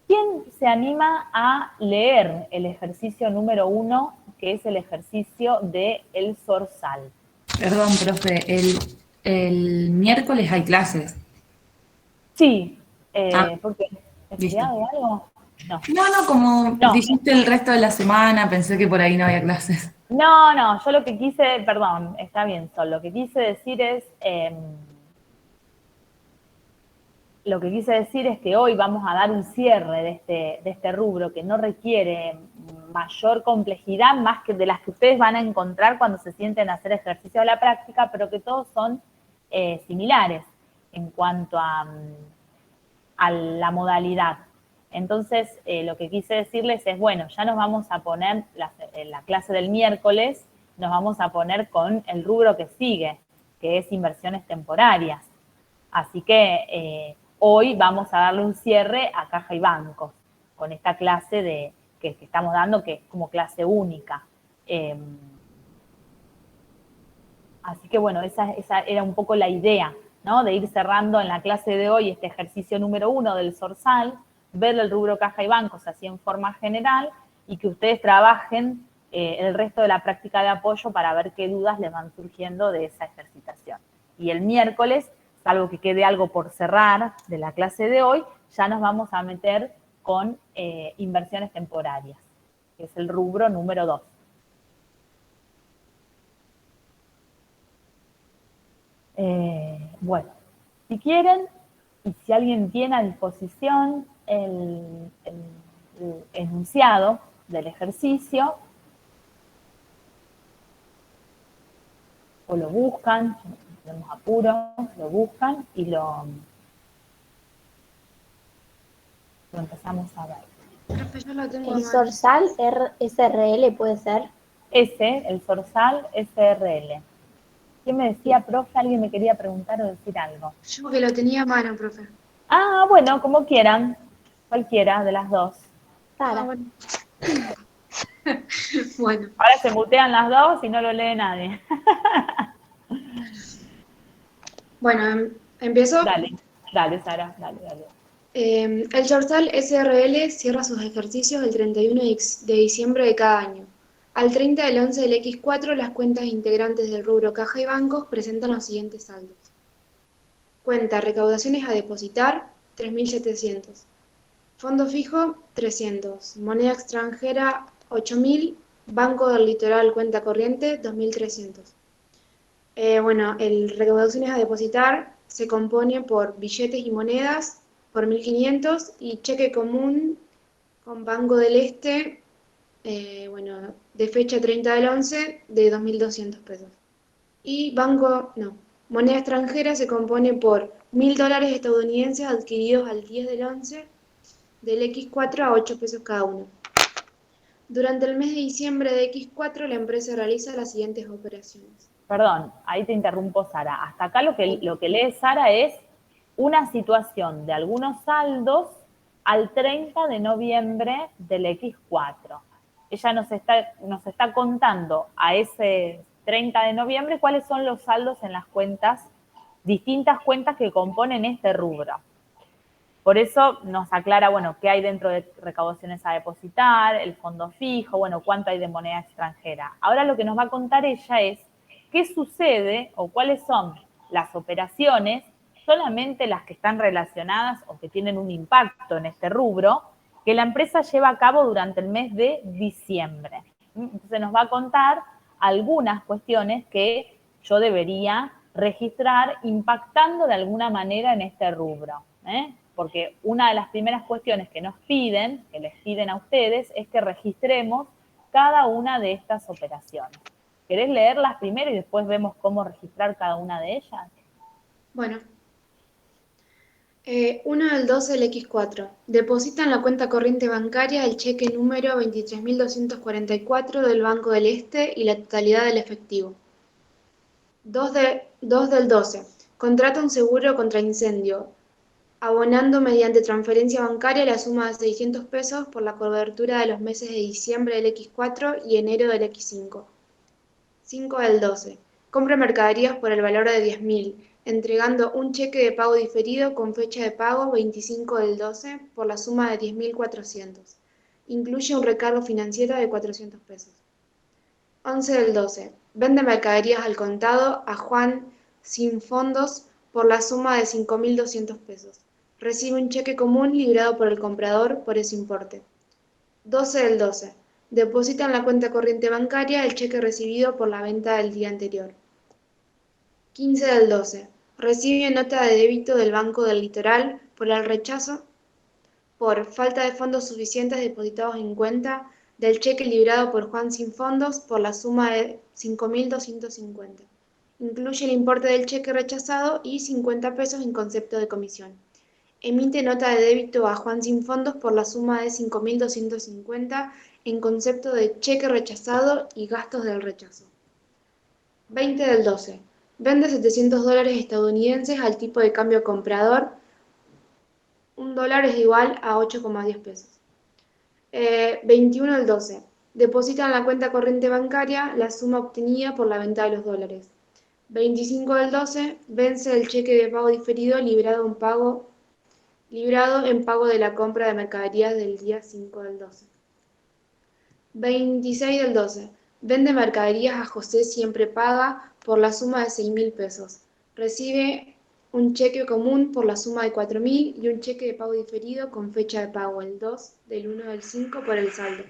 ¿Quién se anima a leer el ejercicio número 1, que es el ejercicio del zorzal? Perdón, profe, el miércoles hay clases. Sí, porque ¿es listo. feriado o algo? No. No, como No. dijiste el resto de la semana, pensé que por ahí no había clases. No, yo lo que quise, perdón, está bien, Sol, lo que quise decir es que hoy vamos a dar un cierre de este rubro que no requiere mayor complejidad más que de las que ustedes van a encontrar cuando se sienten a hacer ejercicio de la práctica, pero que todos son similares en cuanto a la modalidad. Entonces, lo que quise decirles es, bueno, ya nos vamos a poner, en la clase del miércoles, nos vamos a poner con el rubro que sigue, que es inversiones temporarias. Así que hoy vamos a darle un cierre a caja y bancos, con esta clase que estamos dando, que es como clase única. Así que bueno, esa era un poco la idea, ¿no? De ir cerrando en la clase de hoy este ejercicio número 1 del zorzal, ver el rubro caja y bancos así en forma general y que ustedes trabajen el resto de la práctica de apoyo para ver qué dudas les van surgiendo de esa ejercitación. Y el miércoles, salvo que quede algo por cerrar de la clase de hoy, ya nos vamos a meter con inversiones temporarias, que es el rubro número 2. Bueno, si quieren, y si alguien tiene a disposición el enunciado del ejercicio, o lo buscan, tenemos apuro, lo buscan y lo empezamos a ver. Profe, yo lo tengo a El mano. zorzal SRL puede ser. El zorzal SRL. ¿Quién me decía, profe? ¿Alguien me quería preguntar o decir algo? Yo que lo tenía a mano, profe. Ah, bueno, como quieran. Cualquiera de las dos. Sara. Ah, bueno. Bueno, Ahora se mutean las dos y no lo lee nadie. bueno, empiezo. Dale, Sara, dale. El Zorzal SRL cierra sus ejercicios el 31 de diciembre de cada año. Al 30 del 11 del X4, las cuentas integrantes del rubro caja y bancos presentan los siguientes saldos. Cuenta recaudaciones a depositar, 3.700. Fondo fijo, 300. Moneda extranjera, 8.000. Banco del Litoral, cuenta corriente, 2.300. Bueno, el recaudaciones a depositar se compone por billetes y monedas por 1.500 y cheque común con Banco del Este, bueno, de fecha 30 del 11 de 2.200 pesos. Y moneda extranjera se compone por $1.000 estadounidenses adquiridos al 10 del 11 del X4 a 8 pesos cada uno. Durante el mes de diciembre de X4, la empresa realiza las siguientes operaciones. Perdón, ahí te interrumpo, Sara. Hasta acá lo que lee Sara es una situación de algunos saldos al 30 de noviembre del X4. Ella nos está contando a ese 30 de noviembre cuáles son los saldos en las cuentas, distintas cuentas que componen este rubro. Por eso nos aclara, bueno, qué hay dentro de recaudaciones a depositar, el fondo fijo, bueno, cuánto hay de moneda extranjera. Ahora lo que nos va a contar ella es qué sucede o cuáles son las operaciones, solamente las que están relacionadas o que tienen un impacto en este rubro, que la empresa lleva a cabo durante el mes de diciembre. Entonces nos va a contar algunas cuestiones que yo debería registrar impactando de alguna manera en este rubro, porque una de las primeras cuestiones que les piden a ustedes, es que registremos cada una de estas operaciones. ¿Querés leerlas primero y después vemos cómo registrar cada una de ellas? Bueno, 1 del 12 del X4. Deposita en la cuenta corriente bancaria el cheque número 23.244 del Banco del Este y la totalidad del efectivo. 2 del 12. Contrata un seguro contra incendio, abonando mediante transferencia bancaria la suma de 600 pesos por la cobertura de los meses de diciembre del X4 y enero del X5. 5 del 12. Compra mercaderías por el valor de 10.000, entregando un cheque de pago diferido con fecha de pago 25 del 12 por la suma de 10.400. Incluye un recargo financiero de 400 pesos. 11 del 12. Vende mercaderías al contado a Juan sin fondos por la suma de 5.200 pesos. Recibe un cheque común librado por el comprador por ese importe. 12 del 12. Deposita en la cuenta corriente bancaria el cheque recibido por la venta del día anterior. 15 del 12. Recibe nota de débito del Banco del Litoral por el rechazo por falta de fondos suficientes depositados en cuenta del cheque librado por Juan sin fondos por la suma de 5.250. Incluye el importe del cheque rechazado y 50 pesos en concepto de comisión. Emite nota de débito a Juan sin fondos por la suma de 5.250 en concepto de cheque rechazado y gastos del rechazo. 20 del 12. Vende $700 estadounidenses al tipo de cambio comprador. $1 es igual a 8,10 pesos. 21 del 12. Deposita en la cuenta corriente bancaria la suma obtenida por la venta de los dólares. 25 del 12. Vence el cheque de pago diferido librado en pago de la compra de mercaderías del día 5 del 12. 26 del 12. Vende mercaderías a José Siempre Paga por la suma de 6.000 pesos. Recibe un cheque común por la suma de 4.000 y un cheque de pago diferido con fecha de pago el 2 del 1 del 5 por el saldo.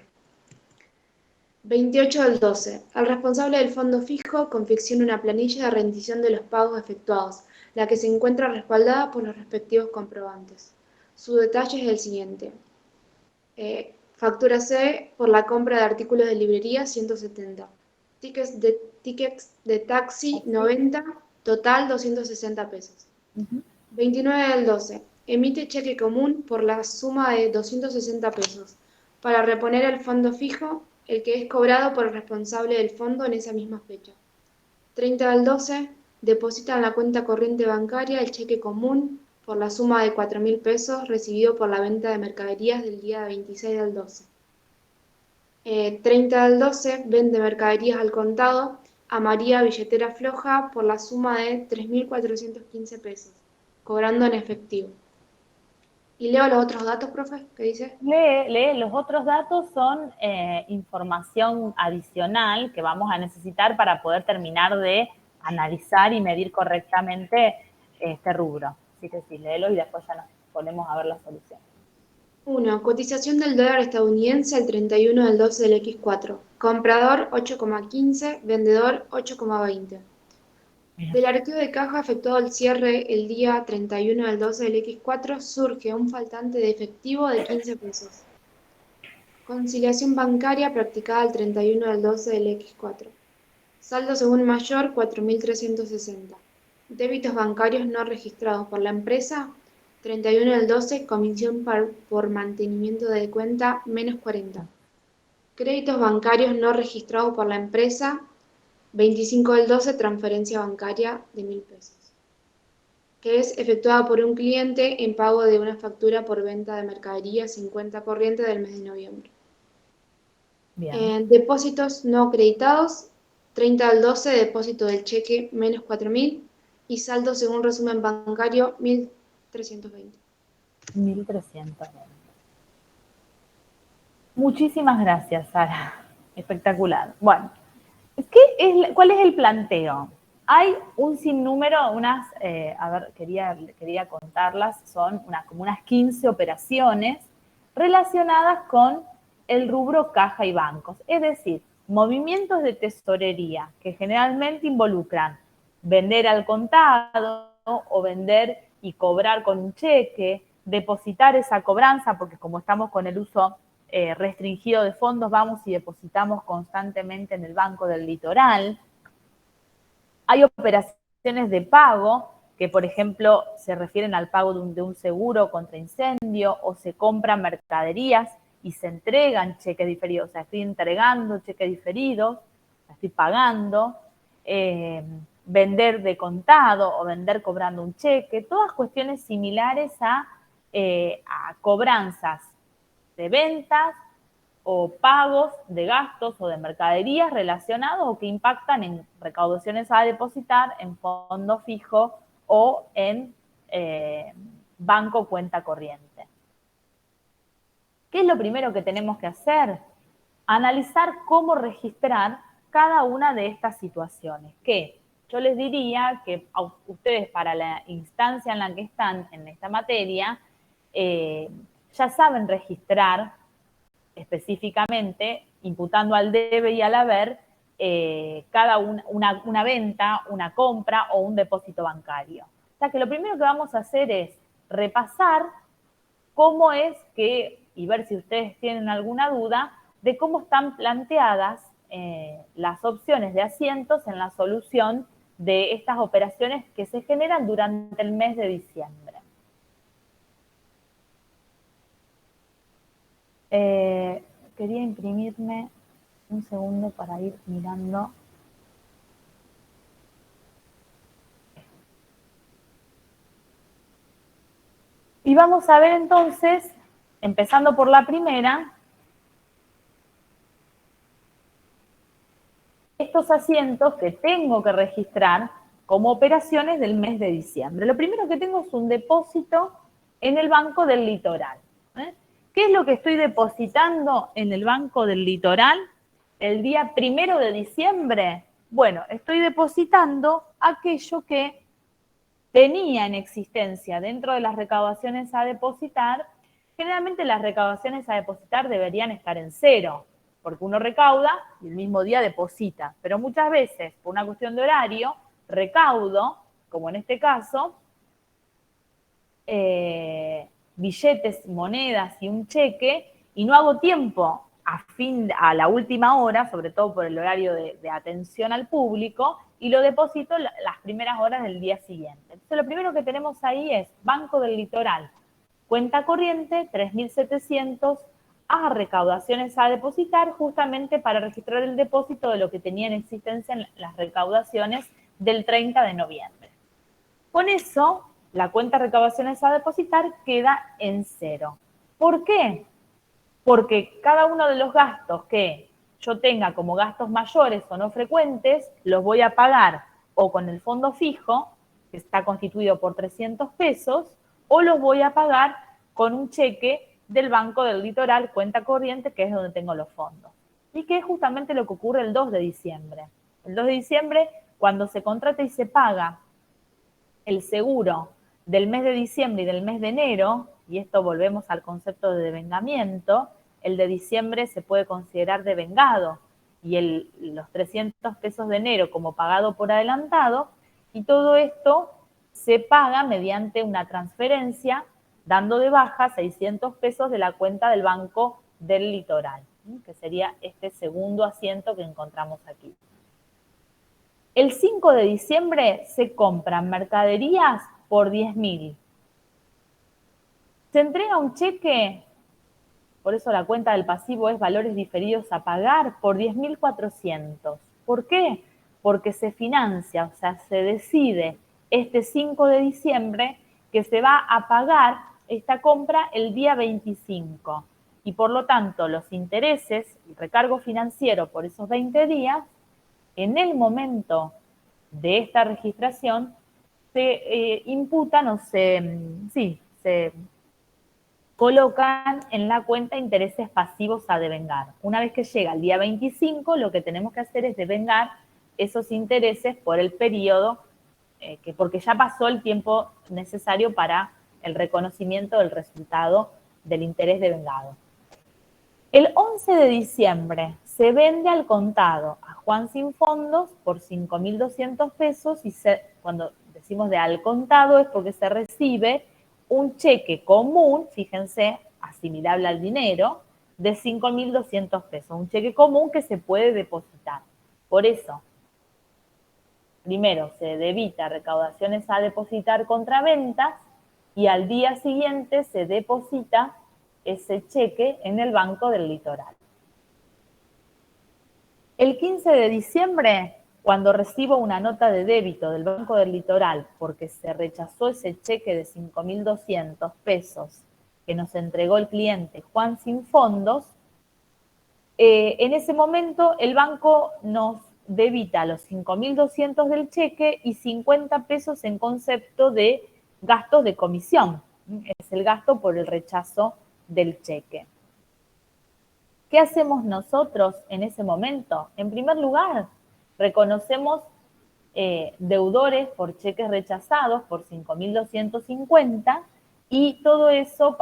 28 del 12. El responsable del fondo fijo confecciona una planilla de rendición de los pagos efectuados, la que se encuentra respaldada por los respectivos comprobantes. Su detalle es el siguiente. Factura C por la compra de artículos de librería 170. Tickets de taxi 90, total 260 pesos. 29 del 12. Emite cheque común por la suma de 260 pesos para reponer al fondo fijo el que es cobrado por el responsable del fondo en esa misma fecha. 30 del 12. Deposita en la cuenta corriente bancaria el cheque común por la suma de 4.000 pesos recibido por la venta de mercaderías del día 26 del 12. 30 del 12. Vende mercaderías al contado a María Billetera Floja por la suma de 3.415 pesos, cobrando en efectivo. ¿Y leo los otros datos, profe? ¿Qué dice? Lee, los otros datos son información adicional que vamos a necesitar para poder terminar de analizar y medir correctamente este rubro. Así que sí, léelo y después ya nos ponemos a ver la solución. 1. Cotización del dólar estadounidense al 31 del 12 del X4. Comprador 8,15, vendedor 8,20. Del arqueo de caja efectuado al cierre el día 31 del 12 del X4 surge un faltante de efectivo de 15 pesos. Conciliación bancaria practicada al 31 del 12 del X4. Saldo según mayor 4.360. Débitos bancarios no registrados por la empresa 31 del 12, comisión por mantenimiento de cuenta menos 40. Créditos bancarios no registrados por la empresa 25 del 12, transferencia bancaria de 1.000 pesos, que es efectuada por un cliente en pago de una factura por venta de mercaderías en cuenta corriente del mes de noviembre. Depósitos no acreditados, 30 del 12, depósito del cheque menos 4.000 y saldo según resumen bancario 1.320. 1.320. Muchísimas gracias, Sara. Espectacular. Bueno, ¿cuál es el planteo? Hay un sinnúmero, quería contarlas, son como unas 15 operaciones relacionadas con el rubro caja y bancos, es decir, movimientos de tesorería que generalmente involucran vender al contado o vender y cobrar con un cheque, depositar esa cobranza, porque como estamos con el uso restringido de fondos, vamos y depositamos constantemente en el Banco del Litoral. Hay operaciones de pago que por ejemplo se refieren al pago de un seguro contra incendio, o se compran mercaderías y se entregan cheques diferidos, o sea, estoy entregando cheques diferidos, estoy pagando, vender de contado o vender cobrando un cheque, todas cuestiones similares a cobranzas de ventas o pagos de gastos o de mercaderías relacionados o que impactan en recaudaciones a depositar, en fondo fijo o en banco cuenta corriente. ¿Qué es lo primero que tenemos que hacer? Analizar cómo registrar cada una de estas situaciones, que yo les diría que a ustedes para la instancia en la que están en esta materia, ya saben registrar específicamente, imputando al debe y al haber, cada una venta, una compra o un depósito bancario. O sea que lo primero que vamos a hacer es repasar cómo es que, y ver si ustedes tienen alguna duda, de cómo están planteadas las opciones de asientos en la solución de estas operaciones que se generan durante el mes de diciembre. Quería imprimirme un segundo para ir mirando. Y vamos a ver entonces, empezando por la primera, estos asientos que tengo que registrar como operaciones del mes de diciembre. Lo primero que tengo es un depósito en el Banco del Litoral. ¿Qué es lo que estoy depositando en el Banco del Litoral el día 1 de diciembre? Bueno, estoy depositando aquello que tenía en existencia dentro de las recaudaciones a depositar. Generalmente las recaudaciones a depositar deberían estar en cero, porque uno recauda y el mismo día deposita. Pero muchas veces, por una cuestión de horario, recaudo, como en este caso, billetes, monedas y un cheque, y no hago tiempo a la última hora, sobre todo por el horario de atención al público, y lo deposito las primeras horas del día siguiente. Entonces lo primero que tenemos ahí es Banco del Litoral, cuenta corriente 3.700 a recaudaciones a depositar, justamente para registrar el depósito de lo que tenía en existencia en las recaudaciones del 30 de noviembre. Con eso, la cuenta recaudaciones a depositar queda en cero. ¿Por qué? Porque cada uno de los gastos que yo tenga como gastos mayores o no frecuentes, los voy a pagar o con el fondo fijo, que está constituido por 300 pesos, o los voy a pagar con un cheque del Banco del Litoral, cuenta corriente, que es donde tengo los fondos. Y que es justamente lo que ocurre el 2 de diciembre. El 2 de diciembre, cuando se contrata y se paga el seguro del mes de diciembre y del mes de enero, y esto volvemos al concepto de devengamiento, el de diciembre se puede considerar devengado y los 300 pesos de enero como pagado por adelantado, y todo esto se paga mediante una transferencia dando de baja 600 pesos de la cuenta del Banco del Litoral, que sería este segundo asiento que encontramos aquí. El 5 de diciembre se compran mercaderías por 10.000. Se entrega un cheque, por eso la cuenta del pasivo es valores diferidos a pagar, por 10.400. ¿Por qué? Porque se financia, o sea, se decide este 5 de diciembre que se va a pagar esta compra el día 25. Y por lo tanto, los intereses, el recargo financiero por esos 20 días, en el momento de esta registración, se imputan o se colocan en la cuenta intereses pasivos a devengar. Una vez que llega el día 25, lo que tenemos que hacer es devengar esos intereses por el periodo, porque ya pasó el tiempo necesario para el reconocimiento del resultado del interés devengado. El 11 de diciembre se vende al contado a Juan Sin Fondos por 5.200 pesos y cuando decimos de al contado es porque se recibe un cheque común, fíjense, asimilable al dinero, de 5.200 pesos, un cheque común que se puede depositar. Por eso, primero se debita recaudaciones a depositar contra ventas y al día siguiente se deposita ese cheque en el Banco del Litoral. El 15 de diciembre, cuando recibo una nota de débito del Banco del Litoral porque se rechazó ese cheque de 5.200 pesos que nos entregó el cliente Juan Sin Fondos, en ese momento el banco nos debita los 5.200 del cheque y 50 pesos en concepto de gastos de comisión. Es el gasto por el rechazo del cheque. ¿Qué hacemos nosotros en ese momento? En primer lugar, reconocemos deudores por cheques rechazados por 5.250 y todo eso,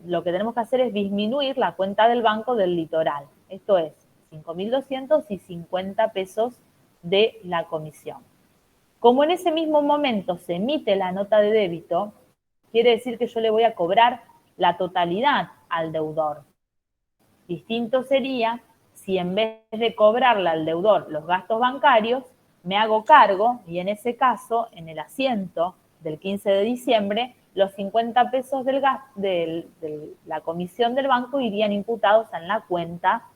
lo que tenemos que hacer es disminuir la cuenta del Banco del Litoral. Esto es 5.200 y 50 pesos de la comisión. Como en ese mismo momento se emite la nota de débito, quiere decir que yo le voy a cobrar la totalidad al deudor. Distinto sería si en vez de cobrarle al deudor los gastos bancarios, me hago cargo, y en ese caso, en el asiento del 15 de diciembre, los 50 pesos de la comisión del banco irían imputados en la cuenta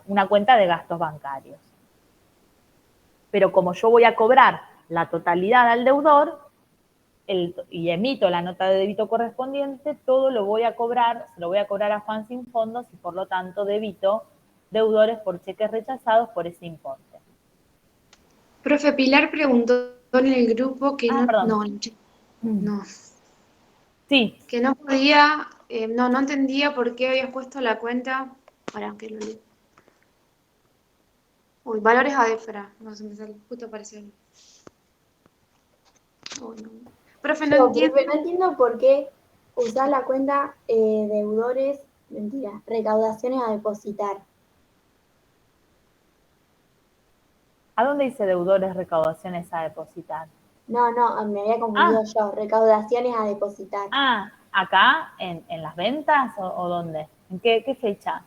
una cuenta de gastos bancarios. Pero como yo voy a cobrar la totalidad al deudor y emito la nota de débito correspondiente, todo se lo voy a cobrar a Juan Sin Fondos y por lo tanto debito deudores por cheques rechazados por ese importe. Profe, Pilar preguntó en el grupo que no, Sí. que no podía, no entendía por qué habías puesto la cuenta. Ahora que lo leo. Uy, valores ADEFRA. No se me sale, justo apareció. Uy, no. Profe, no entiendo. Profe, no entiendo por qué usar la cuenta deudores, mentira, recaudaciones a depositar. ¿A dónde dice deudores, recaudaciones a depositar? No, me había confundido yo. Recaudaciones a depositar. Ah, ¿acá en las ventas o dónde? ¿En qué fecha?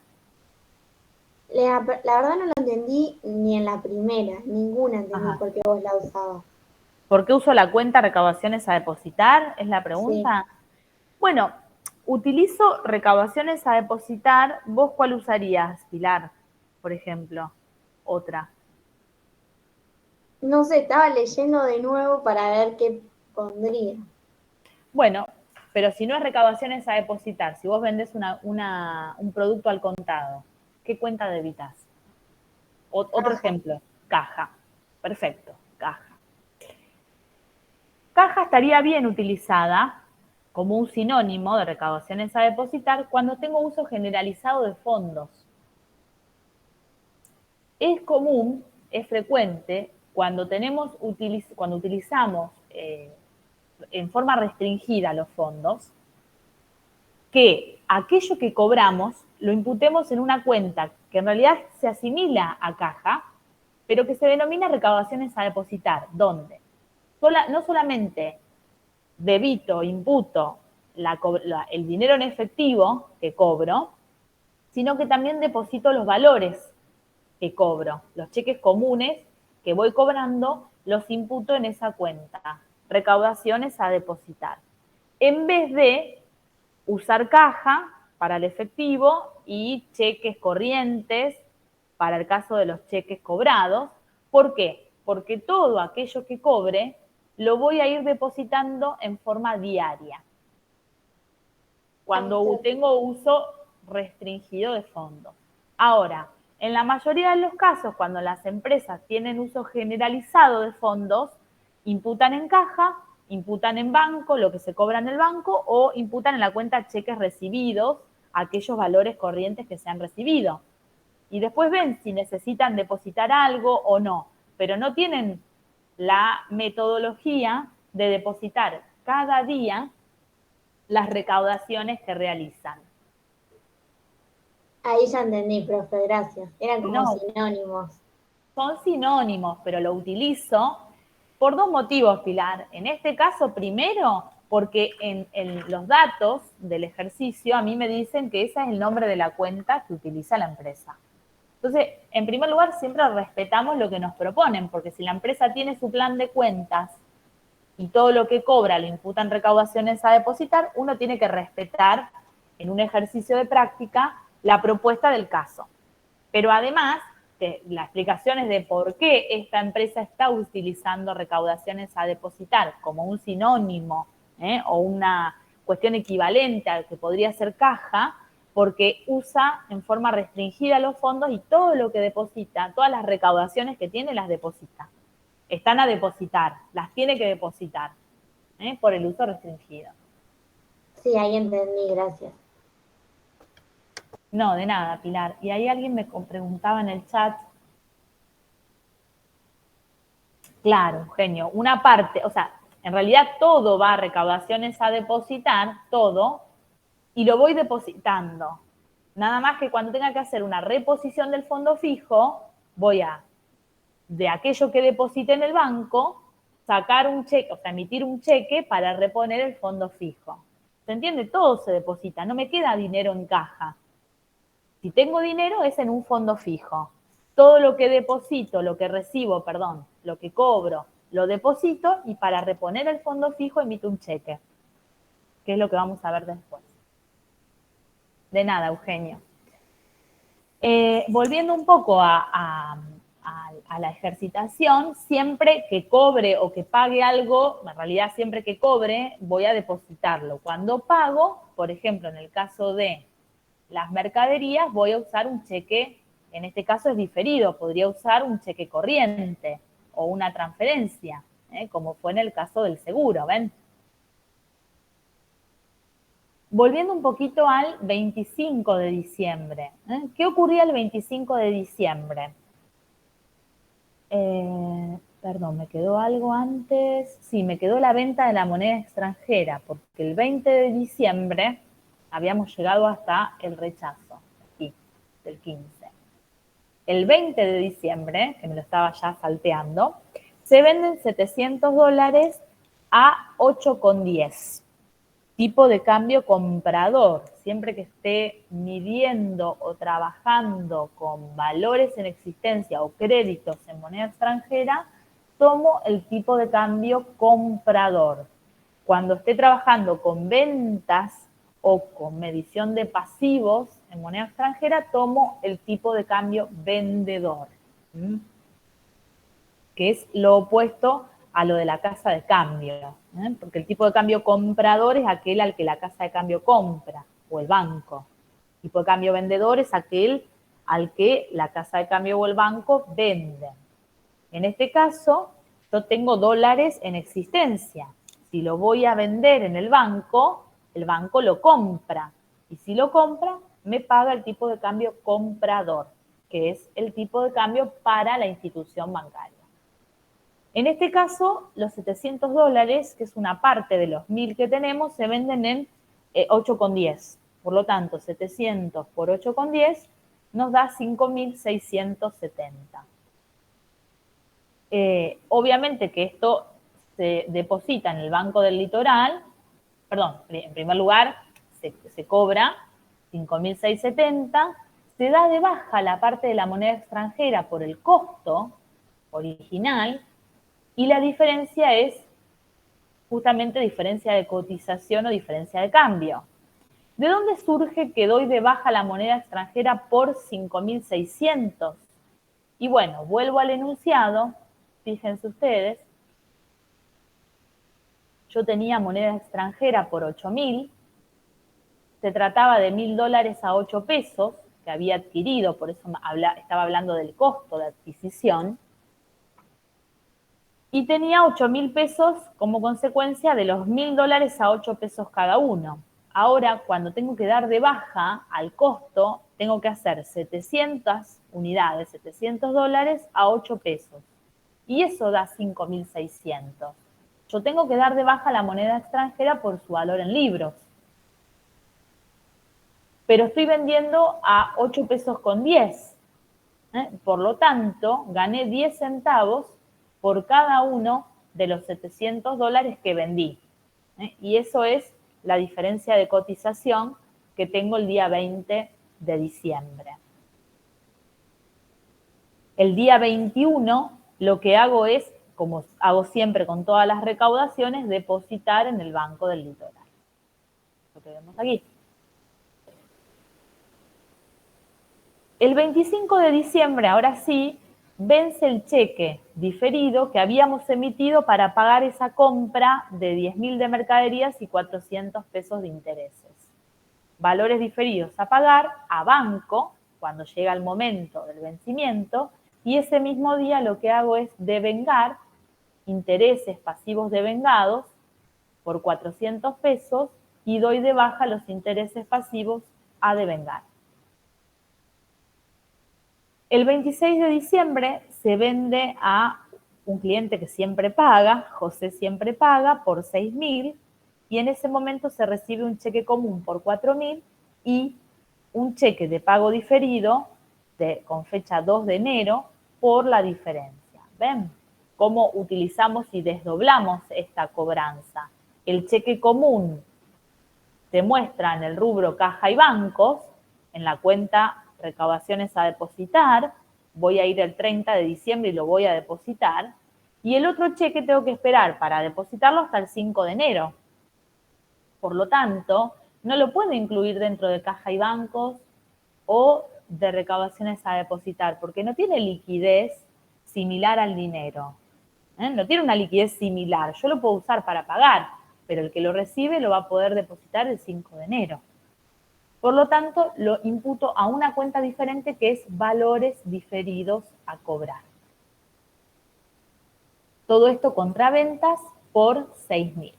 La verdad no lo entendí ni en la primera, ninguna entendí por qué vos la usabas. ¿Por qué uso la cuenta recaudaciones a depositar? ¿Es la pregunta? Sí. Bueno, utilizo recaudaciones a depositar. ¿Vos cuál usarías, Pilar, por ejemplo? Otra. No sé, estaba leyendo de nuevo para ver qué pondría. Bueno, pero si no es recaudaciones a depositar, si vos vendés un producto al contado, ¿qué cuenta debitas? Otro ejemplo, caja. Perfecto, caja. Caja estaría bien utilizada como un sinónimo de recaudaciones a depositar cuando tengo uso generalizado de fondos. Es común, es frecuente, cuando utilizamos en forma restringida los fondos, que aquello que cobramos lo imputemos en una cuenta que en realidad se asimila a caja, pero que se denomina recaudaciones a depositar, donde no solamente debito, imputo el dinero en efectivo que cobro, sino que también deposito los valores que cobro, los cheques comunes que voy cobrando, los imputo en esa cuenta, recaudaciones a depositar, en vez de usar caja para el efectivo y cheques corrientes para el caso de los cheques cobrados. ¿Por qué? Porque todo aquello que cobre lo voy a ir depositando en forma diaria, cuando tengo uso restringido de fondos. Ahora, en la mayoría de los casos, cuando las empresas tienen uso generalizado de fondos, imputan en caja, imputan en banco lo que se cobra en el banco o imputan en la cuenta cheques recibidos aquellos valores corrientes que se han recibido. Y después ven si necesitan depositar algo o no, pero no tienen la metodología de depositar cada día las recaudaciones que realizan. Ahí ya entendí, profe, gracias. Eran como sinónimos. Son sinónimos, pero lo utilizo por dos motivos, Pilar. En este caso, primero, porque en los datos del ejercicio a mí me dicen que ese es el nombre de la cuenta que utiliza la empresa. Entonces, en primer lugar, siempre respetamos lo que nos proponen, porque si la empresa tiene su plan de cuentas y todo lo que cobra lo imputan recaudaciones a depositar, uno tiene que respetar en un ejercicio de práctica la propuesta del caso. Pero además, la explicación es de por qué esta empresa está utilizando recaudaciones a depositar como un sinónimo o una cuestión equivalente al que podría ser caja, porque usa en forma restringida los fondos y todo lo que deposita, todas las recaudaciones que tiene las deposita. Están a depositar, las tiene que depositar por el uso restringido. Sí, ahí entendí, gracias. No, de nada, Pilar. Y ahí alguien me preguntaba en el chat. Claro, Eugenio, una parte, o sea, en realidad todo va a recaudaciones a depositar, todo, y lo voy depositando. Nada más que cuando tenga que hacer una reposición del fondo fijo, voy a, de aquello que deposite en el banco, sacar un cheque, o sea, emitir un cheque para reponer el fondo fijo. ¿Se entiende? Todo se deposita, no me queda dinero en caja. Si tengo dinero es en un fondo fijo. Todo lo que deposito, lo que recibo, perdón, lo que cobro, lo deposito y para reponer el fondo fijo emito un cheque, que es lo que vamos a ver después. De nada, Eugenio. Volviendo un poco a la ejercitación, siempre que cobre o que pague algo, en realidad siempre que cobre, voy a depositarlo. Cuando pago, por ejemplo, en el caso de las mercaderías, voy a usar un cheque, en este caso es diferido, podría usar un cheque corriente o una transferencia, como fue en el caso del seguro, ¿ven? Volviendo un poquito al 25 de diciembre. ¿Qué ocurría el 25 de diciembre? Perdón, ¿me quedó algo antes? Sí, me quedó la venta de la moneda extranjera, porque el 20 de diciembre habíamos llegado hasta el rechazo, aquí, del 15. El 20 de diciembre, que me lo estaba ya salteando, se venden $700 a 8,10. Tipo de cambio comprador. Siempre que esté midiendo o trabajando con valores en existencia o créditos en moneda extranjera, tomo el tipo de cambio comprador. Cuando esté trabajando con ventas o con medición de pasivos en moneda extranjera, tomo el tipo de cambio vendedor, que es lo opuesto a lo de la casa de cambio, porque el tipo de cambio comprador es aquel al que la casa de cambio compra, o el banco. El tipo de cambio vendedor es aquel al que la casa de cambio o el banco venden. En este caso, yo tengo dólares en existencia. Si lo voy a vender en el banco lo compra. Y si lo compra, me paga el tipo de cambio comprador, que es el tipo de cambio para la institución bancaria. En este caso, los $700, que es una parte de los 1.000 que tenemos, se venden en 8,10. Por lo tanto, 700 por 8,10 nos da 5.670. Obviamente que esto se deposita en el Banco del Litoral, perdón, en primer lugar se cobra 5.670, se da de baja la parte de la moneda extranjera por el costo original y la diferencia es justamente diferencia de cotización o diferencia de cambio. ¿De dónde surge que doy de baja la moneda extranjera por 5.600? Y bueno, vuelvo al enunciado. Fíjense ustedes, yo tenía moneda extranjera por 8.000, se trataba de $1.000 a 8 pesos que había adquirido, por eso estaba hablando del costo de adquisición, y tenía 8.000 pesos como consecuencia de los $1.000 a 8 pesos cada uno. Ahora, cuando tengo que dar de baja al costo, tengo que hacer 700 unidades, $700 a 8 pesos. Y eso da 5.600. Yo tengo que dar de baja la moneda extranjera por su valor en libros. Pero estoy vendiendo a 8 pesos con 10. Por lo tanto, gané 10 centavos por cada uno de los $700 que vendí. Y eso es la diferencia de cotización que tengo el día 20 de diciembre. El día 21 lo que hago es, como hago siempre con todas las recaudaciones, depositar en el Banco del Litoral. Lo que vemos aquí. El 25 de diciembre, ahora sí, vence el cheque diferido que habíamos emitido para pagar esa compra de 10.000 de mercaderías y 400 pesos de intereses. Valores diferidos a pagar a banco cuando llega el momento del vencimiento, y ese mismo día lo que hago es devengar intereses pasivos devengados por 400 pesos y doy de baja los intereses pasivos a devengar. El 26 de diciembre se vende a un cliente que siempre paga, José siempre paga, por 6.000, y en ese momento se recibe un cheque común por 4.000 y un cheque de pago diferido con fecha 2 de enero por la diferencia. ¿Ven cómo utilizamos y desdoblamos esta cobranza? El cheque común se muestra en el rubro caja y bancos, en la cuenta recaudaciones a depositar, voy a ir el 30 de diciembre y lo voy a depositar, y el otro cheque tengo que esperar para depositarlo hasta el 5 de enero. Por lo tanto, no lo puedo incluir dentro de caja y bancos o de recaudaciones a depositar, porque no tiene liquidez similar al dinero. No tiene una liquidez similar. Yo lo puedo usar para pagar, pero el que lo recibe lo va a poder depositar el 5 de enero. Por lo tanto, lo imputo a una cuenta diferente que es valores diferidos a cobrar. Todo esto contra ventas por 6.000.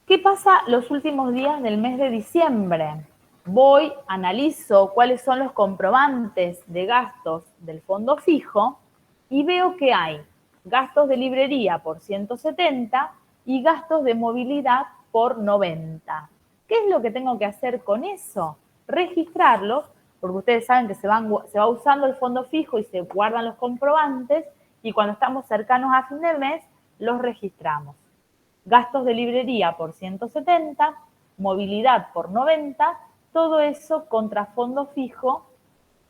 ¿Qué pasa los últimos días del mes de diciembre? Voy, analizo cuáles son los comprobantes de gastos del fondo fijo y veo que hay gastos de librería por 170 y gastos de movilidad por 90. ¿Qué es lo que tengo que hacer con eso? Registrarlos, porque ustedes saben que se va usando el fondo fijo y se guardan los comprobantes, y cuando estamos cercanos a fin del mes, los registramos. Gastos de librería por 170, movilidad por 90, todo eso contra fondo fijo,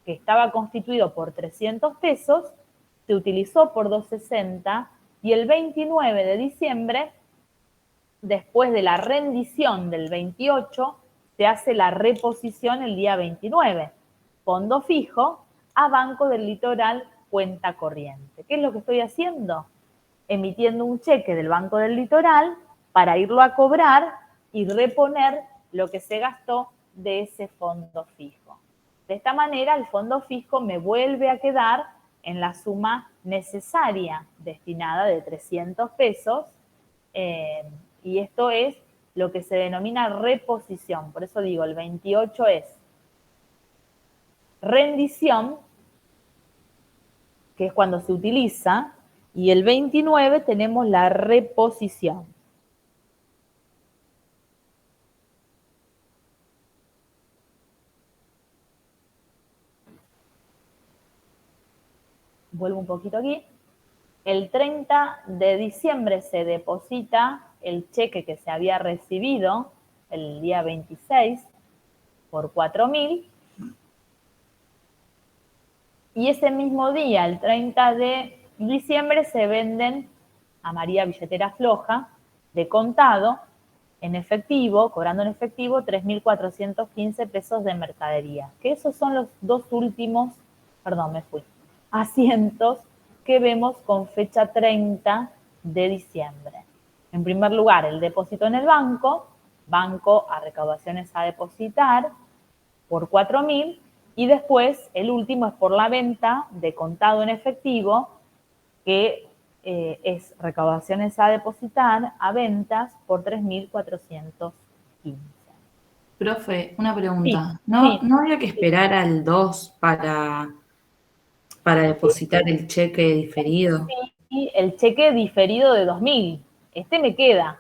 que estaba constituido por 300 pesos, se utilizó por 260, y el 29 de diciembre, después de la rendición del 28, se hace la reposición el día 29. Fondo fijo a Banco del Litoral, cuenta corriente. ¿Qué es lo que estoy haciendo? Emitiendo un cheque del Banco del Litoral para irlo a cobrar y reponer lo que se gastó de ese fondo fijo. De esta manera, el fondo fijo me vuelve a quedar en la suma necesaria destinada de 300 pesos, y esto es lo que se denomina reposición. Por eso digo, el 28 es rendición, que es cuando se utiliza, y el 29 tenemos la reposición. Vuelvo un poquito aquí. El 30 de diciembre se deposita el cheque que se había recibido el día 26 por 4.000. Y ese mismo día, el 30 de diciembre, se venden a María Billetera Floja de contado en efectivo, cobrando en efectivo 3.415 pesos de mercadería. Que esos son los dos últimos, asientos que vemos con fecha 30 de diciembre. En primer lugar, el depósito en el banco a recaudaciones a depositar por 4.000, y después el último es por la venta de contado en efectivo, que es recaudaciones a depositar a ventas por 3.415. Profe, una pregunta. Sí, ¿No, sí. ¿No había que esperar al 2 para depositar el cheque diferido? Sí, el cheque diferido de 2.000. Este me queda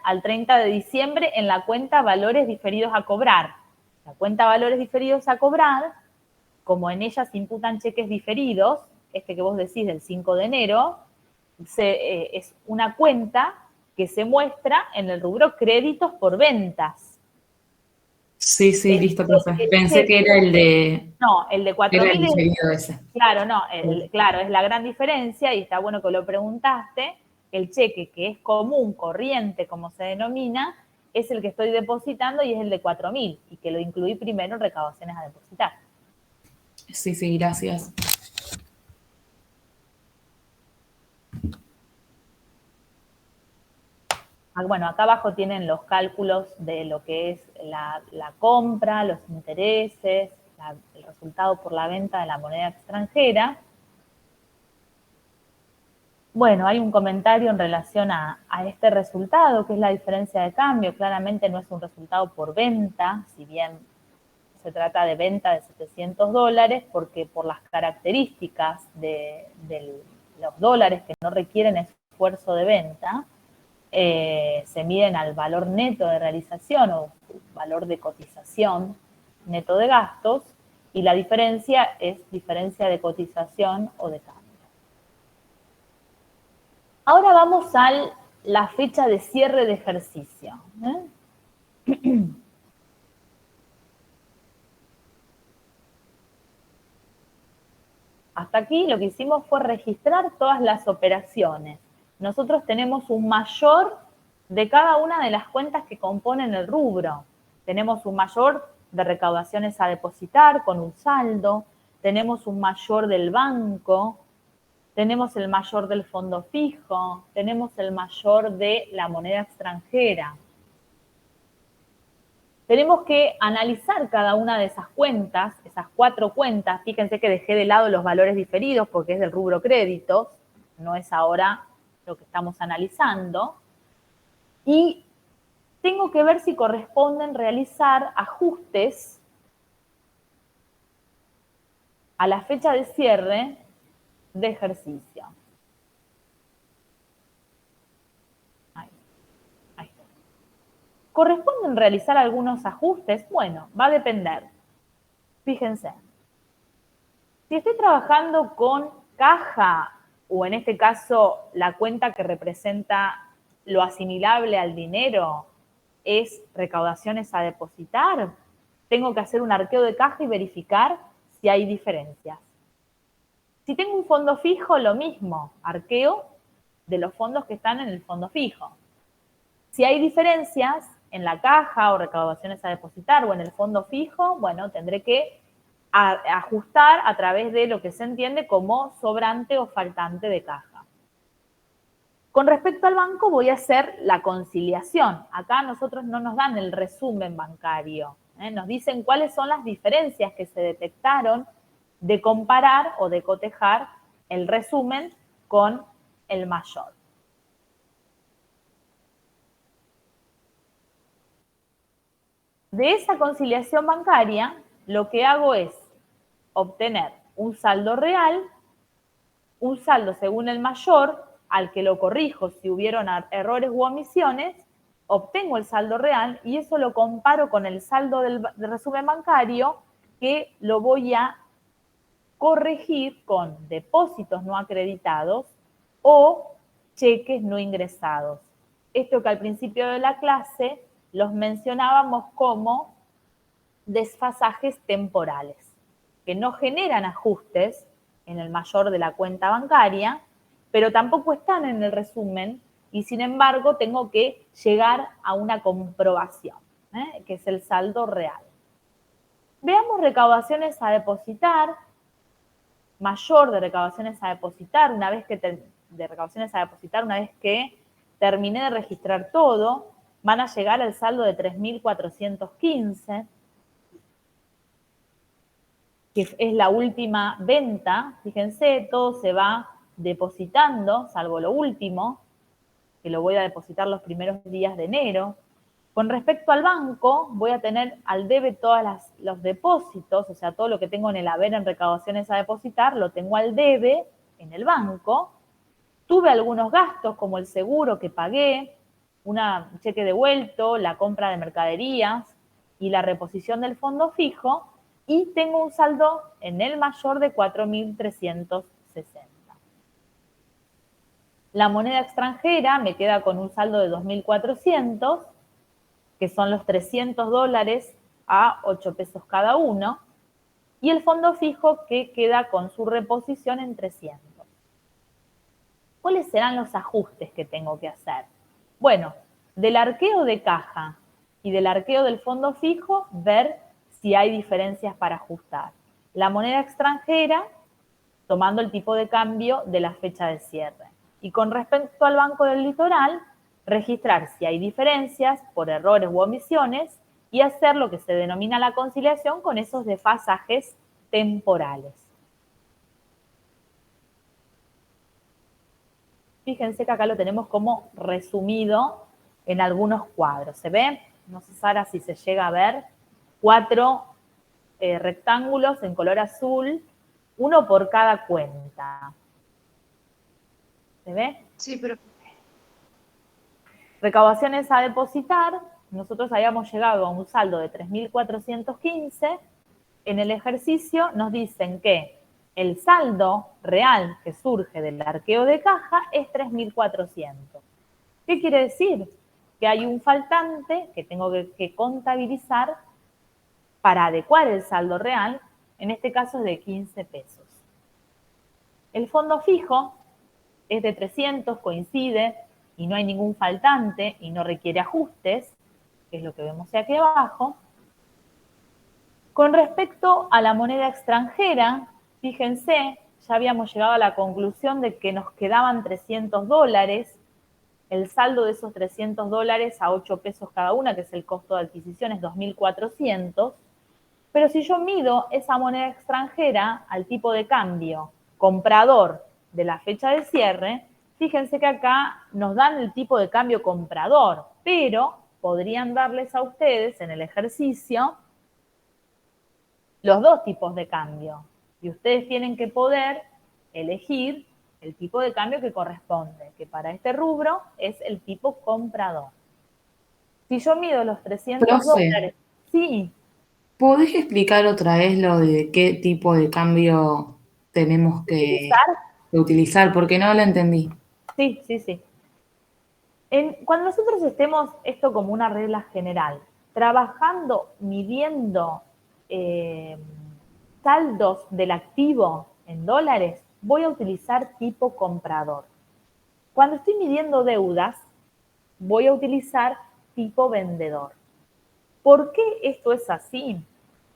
al 30 de diciembre en la cuenta valores diferidos a cobrar. La cuenta valores diferidos a cobrar, como en ella se imputan cheques diferidos, este que vos decís del 5 de enero, es una cuenta que se muestra en el rubro créditos por ventas. Sí, sí, listo, profe. El Pensé que era el de, No, el de era 4.000 el es, diferido ese. claro, no, claro, es la gran diferencia y está bueno que lo preguntaste. El cheque que es común, corriente, como se denomina, es el que estoy depositando y es el de 4.000 y que lo incluí primero en recaudaciones a depositar. Sí, sí, gracias. Bueno, acá abajo tienen los cálculos de lo que es la compra, los intereses, el resultado por la venta de la moneda extranjera. Bueno, hay un comentario en relación a este resultado, que es la diferencia de cambio. Claramente no es un resultado por venta, si bien se trata de venta de $700, porque por las características de los dólares que no requieren esfuerzo de venta, se miden al valor neto de realización o valor de cotización neto de gastos, y la diferencia es diferencia de cotización o de cambio. Ahora vamos a la fecha de cierre de ejercicio. Hasta aquí lo que hicimos fue registrar todas las operaciones. Nosotros tenemos un mayor de cada una de las cuentas que componen el rubro. Tenemos un mayor de recaudaciones a depositar con un saldo, tenemos un mayor del banco, tenemos el mayor del fondo fijo, tenemos el mayor de la moneda extranjera. Tenemos que analizar cada una de esas cuentas, esas 4 cuentas. Fíjense que dejé de lado los valores diferidos porque es del rubro créditos, no es ahora lo que estamos analizando. Y tengo que ver si corresponden realizar ajustes a la fecha de cierre de ejercicio. Ahí está. ¿Corresponden realizar algunos ajustes? Bueno, va a depender. Fíjense. Si estoy trabajando con caja, o en este caso la cuenta que representa lo asimilable al dinero es recaudaciones a depositar, tengo que hacer un arqueo de caja y verificar si hay diferencias. Si tengo un fondo fijo, lo mismo, arqueo de los fondos que están en el fondo fijo. Si hay diferencias en la caja o recaudaciones a depositar o en el fondo fijo, bueno, tendré que ajustar a través de lo que se entiende como sobrante o faltante de caja. Con respecto al banco voy a hacer la conciliación. Acá a nosotros no nos dan el resumen bancario, nos dicen cuáles son las diferencias que se detectaron de comparar o de cotejar el resumen con el mayor. De esa conciliación bancaria, lo que hago es obtener un saldo real, un saldo según el mayor, al que lo corrijo si hubieron errores u omisiones, obtengo el saldo real y eso lo comparo con el saldo del resumen bancario, que lo voy a corregir con depósitos no acreditados o cheques no ingresados. Esto que al principio de la clase los mencionábamos como desfasajes temporales, que no generan ajustes en el mayor de la cuenta bancaria, pero tampoco están en el resumen y sin embargo tengo que llegar a una comprobación, que es el saldo real. Veamos recaudaciones a depositar, mayor de recaudaciones a depositar, una vez que terminé de registrar todo, van a llegar al saldo de 3.415, que es la última venta. Fíjense, todo se va depositando, salvo lo último, que lo voy a depositar los primeros días de enero. Con respecto al banco, voy a tener al debe todos los depósitos, o sea, todo lo que tengo en el haber en recaudaciones a depositar, lo tengo al debe en el banco. Tuve algunos gastos, como el seguro que pagué, un cheque devuelto, la compra de mercaderías y la reposición del fondo fijo, y tengo un saldo en el mayor de 4.360. La moneda extranjera me queda con un saldo de 2.400, que son los $300 a 8 pesos cada uno, y el fondo fijo que queda con su reposición en 300. ¿Cuáles serán los ajustes que tengo que hacer? Bueno, del arqueo de caja y del arqueo del fondo fijo, ver si hay diferencias para ajustar. La moneda extranjera, tomando el tipo de cambio de la fecha de cierre. Y con respecto al Banco del Litoral, registrar si hay diferencias por errores u omisiones y hacer lo que se denomina la conciliación con esos desfasajes temporales. Fíjense que acá lo tenemos como resumido en algunos cuadros. ¿Se ve? No sé, Sara, si se llega a ver. 4 rectángulos en color azul, uno por cada cuenta. ¿Se ve? Sí, pero Recaudaciones a depositar. Nosotros habíamos llegado a un saldo de 3.415. En el ejercicio nos dicen que el saldo real que surge del arqueo de caja es 3.400. ¿Qué quiere decir? Que hay un faltante que tengo que contabilizar para adecuar el saldo real, en este caso es de 15 pesos. El fondo fijo es de 300, coincide, y no hay ningún faltante y no requiere ajustes, que es lo que vemos aquí abajo. Con respecto a la moneda extranjera, fíjense, ya habíamos llegado a la conclusión de que nos quedaban $300, el saldo de esos $300 a 8 pesos cada una, que es el costo de adquisición, es 2.400, pero si yo mido esa moneda extranjera al tipo de cambio comprador de la fecha de cierre, fíjense que acá nos dan el tipo de cambio comprador, pero podrían darles a ustedes en el ejercicio los dos tipos de cambio. Y ustedes tienen que poder elegir el tipo de cambio que corresponde, que para este rubro es el tipo comprador. Si yo mido los $300, sí. ¿Podés explicar otra vez lo de qué tipo de cambio tenemos que utilizar? Porque no lo entendí. Sí, sí, sí. Cuando nosotros estemos, esto como una regla general, trabajando, midiendo saldos del activo en dólares, voy a utilizar tipo comprador. Cuando estoy midiendo deudas, voy a utilizar tipo vendedor. ¿Por qué esto es así?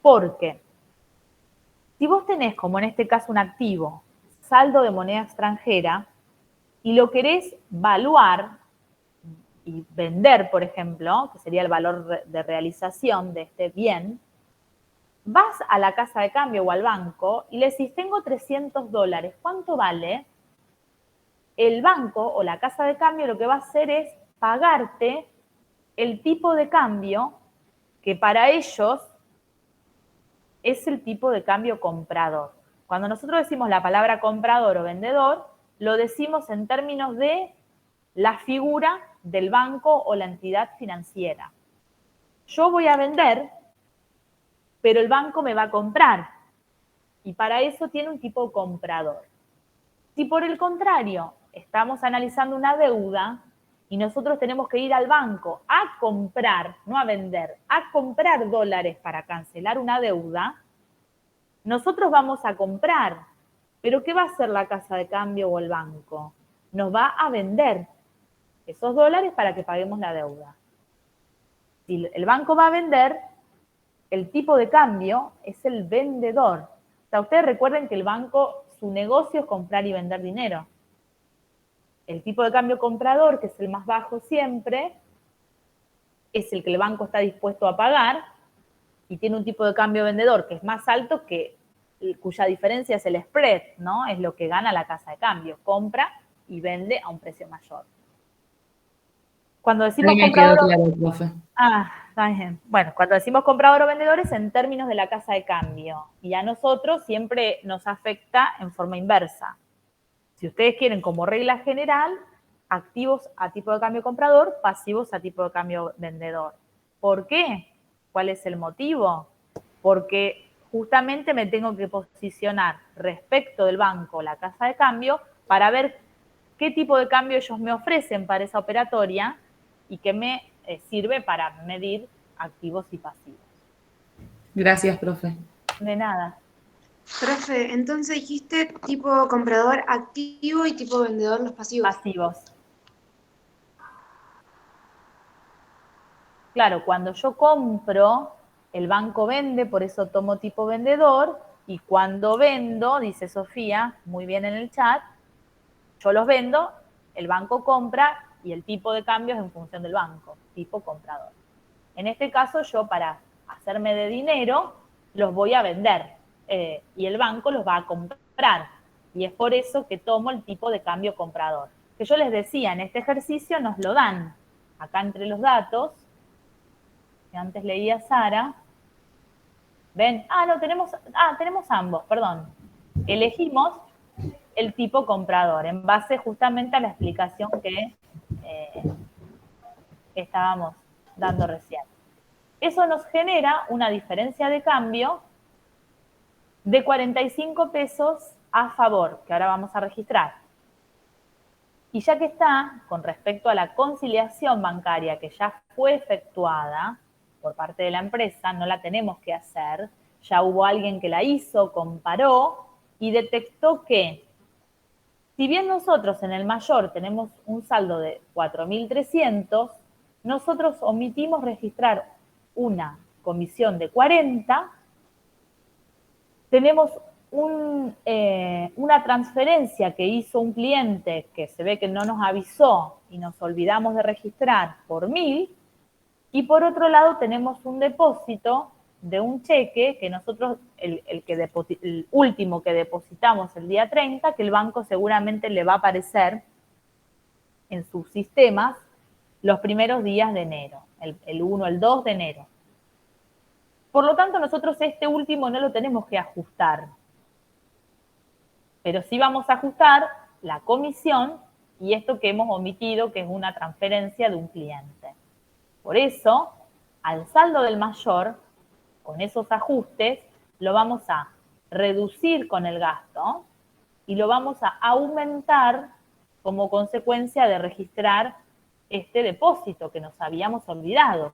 Porque si vos tenés, como en este caso, un activo, saldo de moneda extranjera, y lo querés valuar y vender, por ejemplo, que sería el valor de realización de este bien, vas a la casa de cambio o al banco y le decís, tengo $300, ¿cuánto vale? El banco o la casa de cambio lo que va a hacer es pagarte el tipo de cambio que para ellos es el tipo de cambio comprador. Cuando nosotros decimos la palabra comprador o vendedor, lo decimos en términos de la figura del banco o la entidad financiera. Yo voy a vender, pero el banco me va a comprar. Y para eso tiene un tipo comprador. Si por el contrario estamos analizando una deuda y nosotros tenemos que ir al banco a comprar, no a vender, a comprar dólares para cancelar una deuda, nosotros vamos a comprar. ¿Pero qué va a hacer la casa de cambio o el banco? Nos va a vender esos dólares para que paguemos la deuda. Si el banco va a vender, el tipo de cambio es el vendedor. O sea, ustedes recuerden que el banco, su negocio es comprar y vender dinero. El tipo de cambio comprador, que es el más bajo siempre, es el que el banco está dispuesto a pagar, y tiene un tipo de cambio vendedor que es más alto, cuya diferencia es el spread, ¿no? Es lo que gana la casa de cambio. Compra y vende a un precio mayor. Cuando decimos comprador, claro, profe. está bien. Bueno, cuando decimos comprador o vendedor es en términos de la casa de cambio. Y a nosotros siempre nos afecta en forma inversa. Si ustedes quieren como regla general, activos a tipo de cambio comprador, pasivos a tipo de cambio vendedor. ¿Por qué? ¿Cuál es el motivo? Porque justamente me tengo que posicionar respecto del banco o la casa de cambio para ver qué tipo de cambio ellos me ofrecen para esa operatoria y que me sirve para medir activos y pasivos. Gracias, profe. De nada. Profe, entonces dijiste tipo comprador activo y tipo vendedor los pasivos. Pasivos. Claro, cuando yo compro, el banco vende, por eso tomo tipo vendedor, y cuando vendo, dice Sofía, muy bien en el chat, yo los vendo, el banco compra y el tipo de cambio es en función del banco, tipo comprador. En este caso, yo para hacerme de dinero, los voy a vender y el banco los va a comprar. Y es por eso que tomo el tipo de cambio comprador. Que yo les decía, en este ejercicio nos lo dan. Acá entre los datos, que antes leía Sara, ven, no, tenemos ambos, perdón. Elegimos el tipo comprador en base justamente a la explicación que estábamos dando recién. Eso nos genera una diferencia de cambio de 45 pesos a favor, que ahora vamos a registrar. Y ya que está, con respecto a la conciliación bancaria que ya fue efectuada por parte de la empresa, no la tenemos que hacer, ya hubo alguien que la hizo, comparó y detectó que si bien nosotros en el mayor tenemos un saldo de 4.300, nosotros omitimos registrar una comisión de 40, tenemos una transferencia que hizo un cliente que se ve que no nos avisó y nos olvidamos de registrar por 1.000, y por otro lado tenemos un depósito de un cheque que nosotros, el último que depositamos el día 30, que el banco seguramente le va a aparecer en sus sistemas los primeros días de enero, el 1, el 2 de enero. Por lo tanto, nosotros este último no lo tenemos que ajustar, pero sí vamos a ajustar la comisión y esto que hemos omitido, que es una transferencia de un cliente. Por eso, al saldo del mayor, con esos ajustes, lo vamos a reducir con el gasto y lo vamos a aumentar como consecuencia de registrar este depósito que nos habíamos olvidado.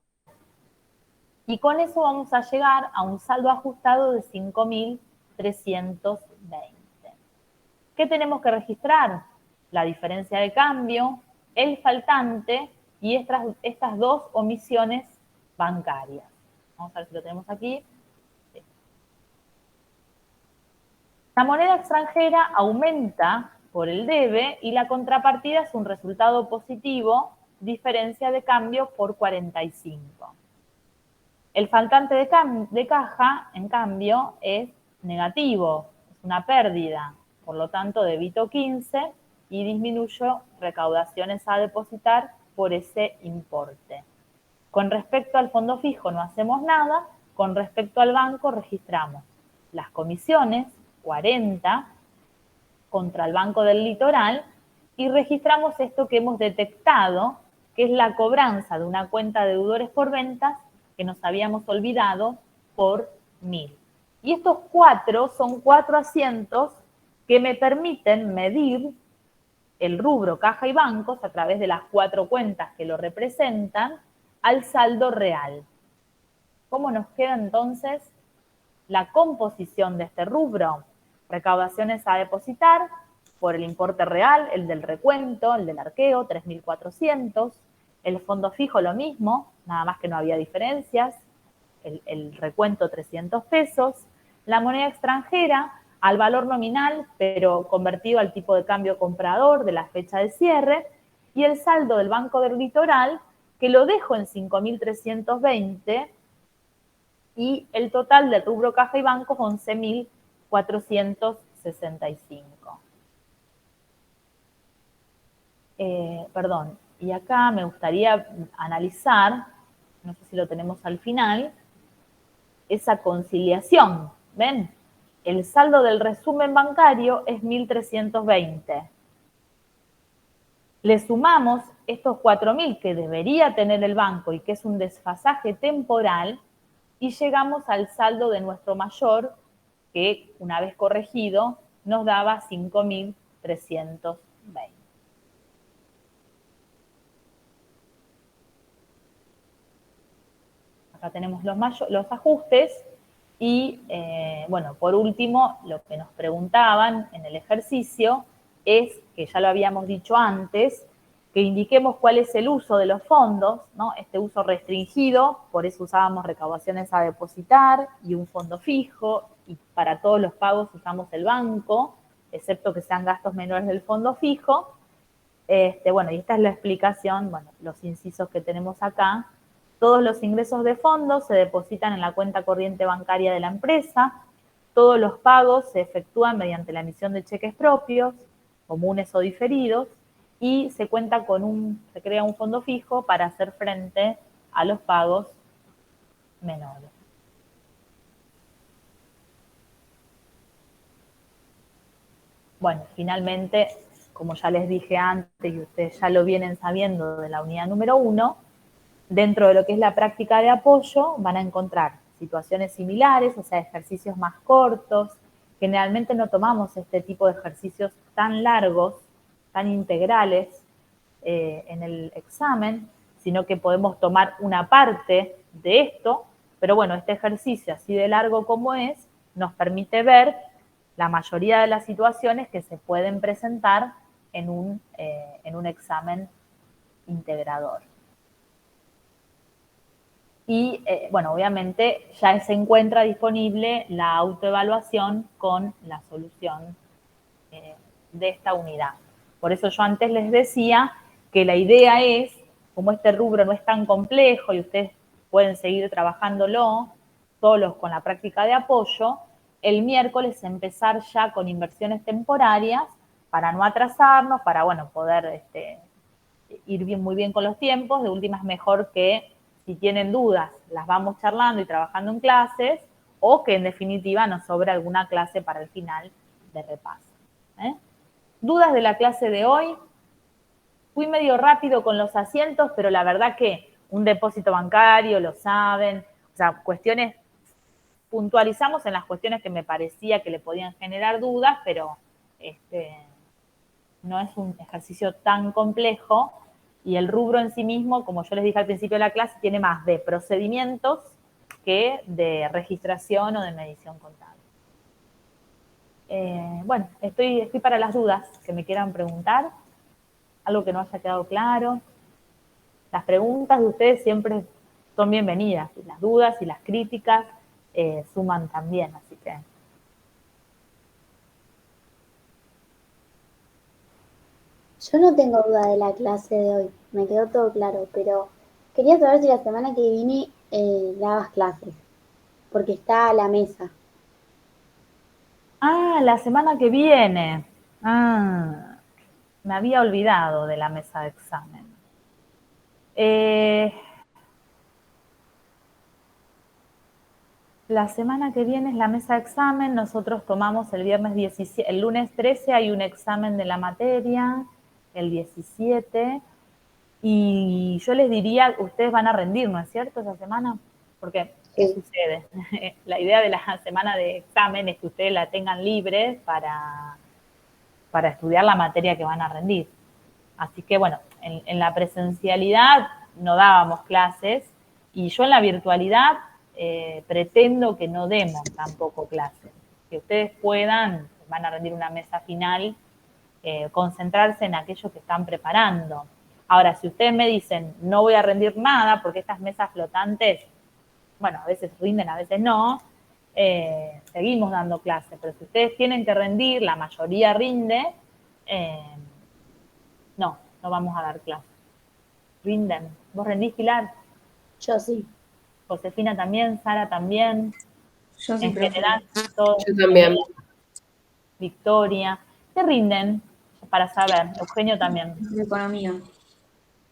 Y con eso vamos a llegar a un saldo ajustado de 5.320. ¿Qué tenemos que registrar? La diferencia de cambio, el faltante y estas dos omisiones bancarias. Vamos a ver si lo tenemos aquí. La moneda extranjera aumenta por el debe y la contrapartida es un resultado positivo, diferencia de cambio por 45. El faltante de caja, en cambio, es negativo, es una pérdida. Por lo tanto, debito 15 y disminuyo recaudaciones a depositar por ese importe. Con respecto al fondo fijo no hacemos nada, con respecto al banco registramos las comisiones, 40, contra el Banco del Litoral, y registramos esto que hemos detectado, que es la cobranza de una cuenta de deudores por ventas que nos habíamos olvidado por 1.000. Y estos 4 son 4 asientos que me permiten medir el rubro caja y bancos a través de las 4 cuentas que lo representan al saldo real. ¿Cómo nos queda entonces la composición de este rubro? Recaudaciones a depositar por el importe real, el del recuento, el del arqueo, 3.400. El fondo fijo lo mismo, nada más que no había diferencias. El recuento 300 pesos. La moneda extranjera al valor nominal, pero convertido al tipo de cambio comprador de la fecha de cierre. Y el saldo del Banco del Litoral, que lo dejo en 5.320, y el total del rubro caja y bancos 11.465. Perdón, y acá me gustaría analizar, no sé si lo tenemos al final, esa conciliación. ¿Ven? El saldo del resumen bancario es 1.320. Le sumamos estos 4.000 que debería tener el banco y que es un desfasaje temporal, y llegamos al saldo de nuestro mayor, que una vez corregido nos daba 5.320. Acá tenemos los ajustes Y, bueno, por último, lo que nos preguntaban en el ejercicio es, que ya lo habíamos dicho antes, que indiquemos cuál es el uso de los fondos, ¿no? Este uso restringido, por eso usábamos recaudaciones a depositar y un fondo fijo, y para todos los pagos usamos el banco, excepto que sean gastos menores del fondo fijo. Bueno, y esta es la explicación, bueno, los incisos que tenemos acá. Todos los ingresos de fondos se depositan en la cuenta corriente bancaria de la empresa. Todos los pagos se efectúan mediante la emisión de cheques propios, comunes o diferidos, y se cuenta se crea un fondo fijo para hacer frente a los pagos menores. Bueno, finalmente, como ya les dije antes y ustedes ya lo vienen sabiendo de la unidad número 1, dentro de lo que es la práctica de apoyo van a encontrar situaciones similares, o sea, ejercicios más cortos. Generalmente no tomamos este tipo de ejercicios tan largos, tan integrales en el examen, sino que podemos tomar una parte de esto, pero bueno, este ejercicio así de largo como es, nos permite ver la mayoría de las situaciones que se pueden presentar en un examen integrador. Y, bueno, obviamente ya se encuentra disponible la autoevaluación con la solución de esta unidad. Por eso yo antes les decía que la idea es, como este rubro no es tan complejo y ustedes pueden seguir trabajándolo solos con la práctica de apoyo, el miércoles empezar ya con inversiones temporarias para no atrasarnos, para, bueno, poder ir muy bien con los tiempos. De última es mejor que, si tienen dudas, las vamos charlando y trabajando en clases, o que en definitiva nos sobre alguna clase para el final de repaso. ¿Dudas de la clase de hoy? Fui medio rápido con los asientos, pero la verdad que un depósito bancario, lo saben, o sea, cuestiones, puntualizamos en las cuestiones que me parecía que le podían generar dudas, pero no es un ejercicio tan complejo, y el rubro en sí mismo, como yo les dije al principio de la clase, tiene más de procedimientos que de registración o de medición contable. Bueno, estoy para las dudas que me quieran preguntar, algo que no haya quedado claro. Las preguntas de ustedes siempre son bienvenidas, y las dudas y las críticas suman también, así que... Yo no tengo duda de la clase de hoy, me quedó todo claro, pero quería saber si la semana que viene dabas clases, porque está a la mesa. Ah, la semana que viene. Me había olvidado de la mesa de examen. La semana que viene es la mesa de examen. Nosotros tomamos el viernes 17, el lunes 13 hay un examen de la materia, el 17, y yo les diría, ustedes van a rendir, ¿no es cierto, esa semana? Porque, ¿qué sucede? La idea de la semana de examen es que ustedes la tengan libre para estudiar la materia que van a rendir. Así que, bueno, en la presencialidad no dábamos clases, y yo en la virtualidad pretendo que no demos tampoco clases, que ustedes puedan, van a rendir una mesa final, concentrarse en aquello que están preparando. Ahora, si ustedes me dicen, no voy a rendir nada, porque estas mesas flotantes, bueno, a veces rinden, a veces no, seguimos dando clases, pero si ustedes tienen que rendir, la mayoría rinde, no vamos a dar clases. Rinden. ¿Vos rendís, Pilar? Yo sí. Josefina también, Sara también. Yo sí, en profe. general, todos. Yo también. Victoria. ¿Qué rinden? Para saber. Eugenio también. Economía.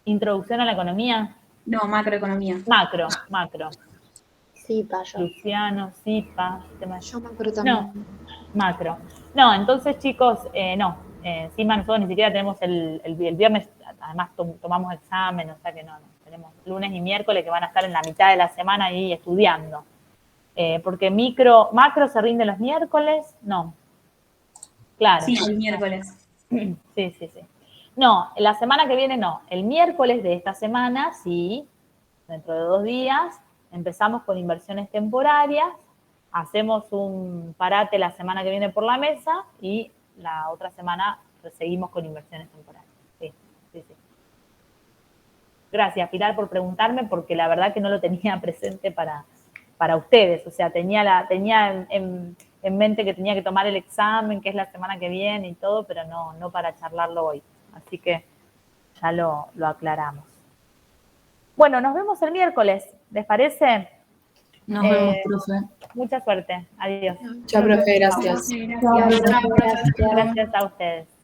¿Introducción a la economía? No, macroeconomía. Macro. Sí, payo. Luciano, Zipa. Yo macro también. No, macro. No, entonces, chicos, no. Encima nosotros ni siquiera tenemos el viernes, además tomamos examen, o sea que no. Tenemos lunes y miércoles que van a estar en la mitad de la semana ahí estudiando. Porque macro se rinde los miércoles, no. Claro. Sí, el miércoles. Sí. No, la semana que viene no. El miércoles de esta semana, sí, dentro de 2 días, empezamos con inversiones temporarias. hacemos un parate la semana que viene por la mesa y la otra semana seguimos con inversiones temporales. Sí. Gracias, Pilar, por preguntarme, porque la verdad que no lo tenía presente para ustedes. O sea, tenía en mente que tenía que tomar el examen, que es la semana que viene y todo, pero no para charlarlo hoy. Así que ya lo aclaramos. Bueno, nos vemos el miércoles, ¿les parece? Nos vemos, profe. Mucha suerte. Adiós. Chao, profe, gracias. Gracias a ustedes.